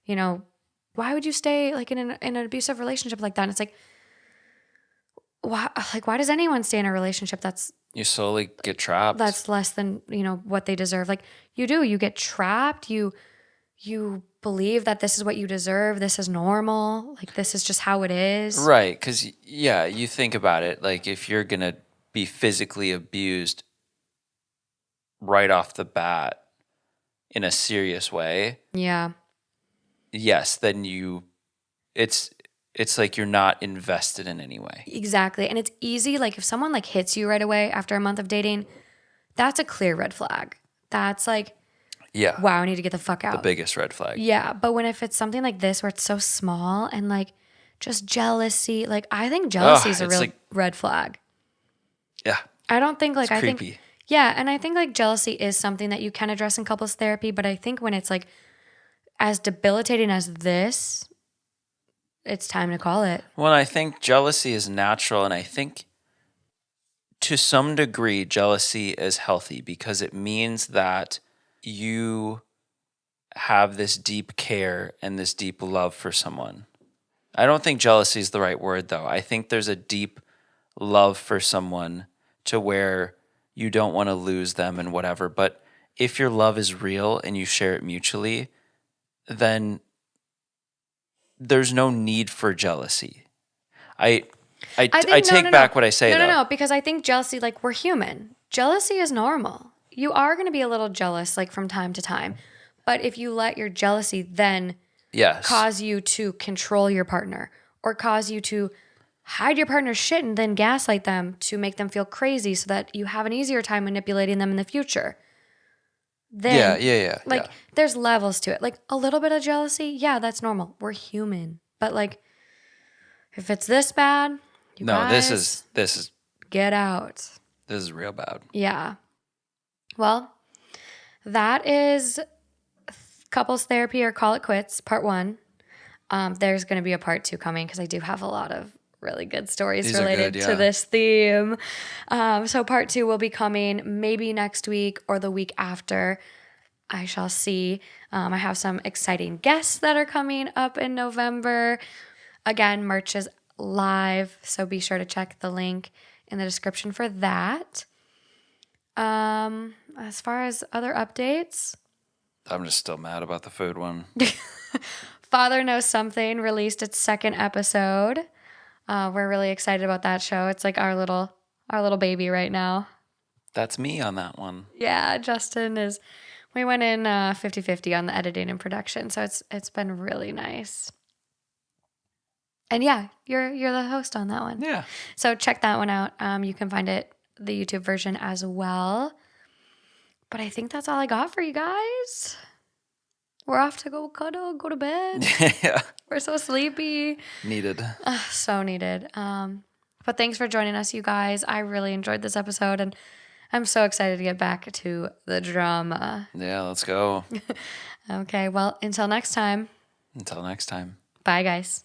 you know, why would you stay, like, in an abusive relationship like that? And it's like, why does anyone stay in a relationship that's...
You slowly get trapped.
That's less than, you know, what they deserve. Like, you do. You get trapped. You believe that this is what you deserve. This is normal. Like, this is just how it is.
Right, because, yeah, you think about it. Like, if you're going to be physically abused right off the bat in a serious way...
Yeah.
Yes, then it's like you're not invested in any way.
Exactly. And it's easy. Like if someone like hits you right away after a month of dating, that's a clear red flag. That's like,
yeah,
wow, I need to get the fuck out.
The biggest red flag.
Yeah. But if it's something like this where it's so small and like just jealousy, like I think jealousy is a real red flag.
Yeah.
I don't think like,
it's creepy.
Yeah. And I think like jealousy is something that you can address in couples therapy. But I think when it's like as debilitating as this, it's time to call it.
Well, I think jealousy is natural, and I think to some degree jealousy is healthy because it means that you have this deep care and this deep love for someone. I don't think jealousy is the right word, though. I think there's a deep love for someone to where you don't want to lose them and whatever. But if your love is real and you share it mutually, then there's no need for jealousy. I take back what I say, though.
No, because I think jealousy, like, we're human. Jealousy is normal. You are going to be a little jealous, like, from time to time. But if you let your jealousy then cause you to control your partner or cause you to hide your partner's shit and then gaslight them to make them feel crazy so that you have an easier time manipulating them in the future, then there's levels to it. Like a little bit of jealousy, yeah, that's normal. We're human. But like if it's this bad, guys,
this is
get out.
This is real bad.
Yeah. Well, that is couples therapy or call it quits, part 1. There's going to be a part 2 coming because I do have a lot of really good stories related to this theme. So part 2 will be coming maybe next week or the week after. I shall see. I have some exciting guests that are coming up in November. Again, merch is live, so be sure to check the link in the description for that. As far as other updates,
I'm just still mad about the food one.
Father Knows Something released its 2nd episode. We're really excited about that show. It's like our little baby right now.
That's me on that one.
Yeah, Justin is. We went in 50-50 on the editing and production, so it's been really nice. And yeah, you're the host on that one.
Yeah.
So check that one out. You can find it the YouTube version as well. But I think that's all I got for you guys. We're off to go cuddle, go to bed.
Yeah.
We're so sleepy.
Needed.
So needed. But thanks for joining us, you guys. I really enjoyed this episode, and I'm so excited to get back to the drama.
Yeah, let's go.
Okay, well, until next time.
Until next time.
Bye, guys.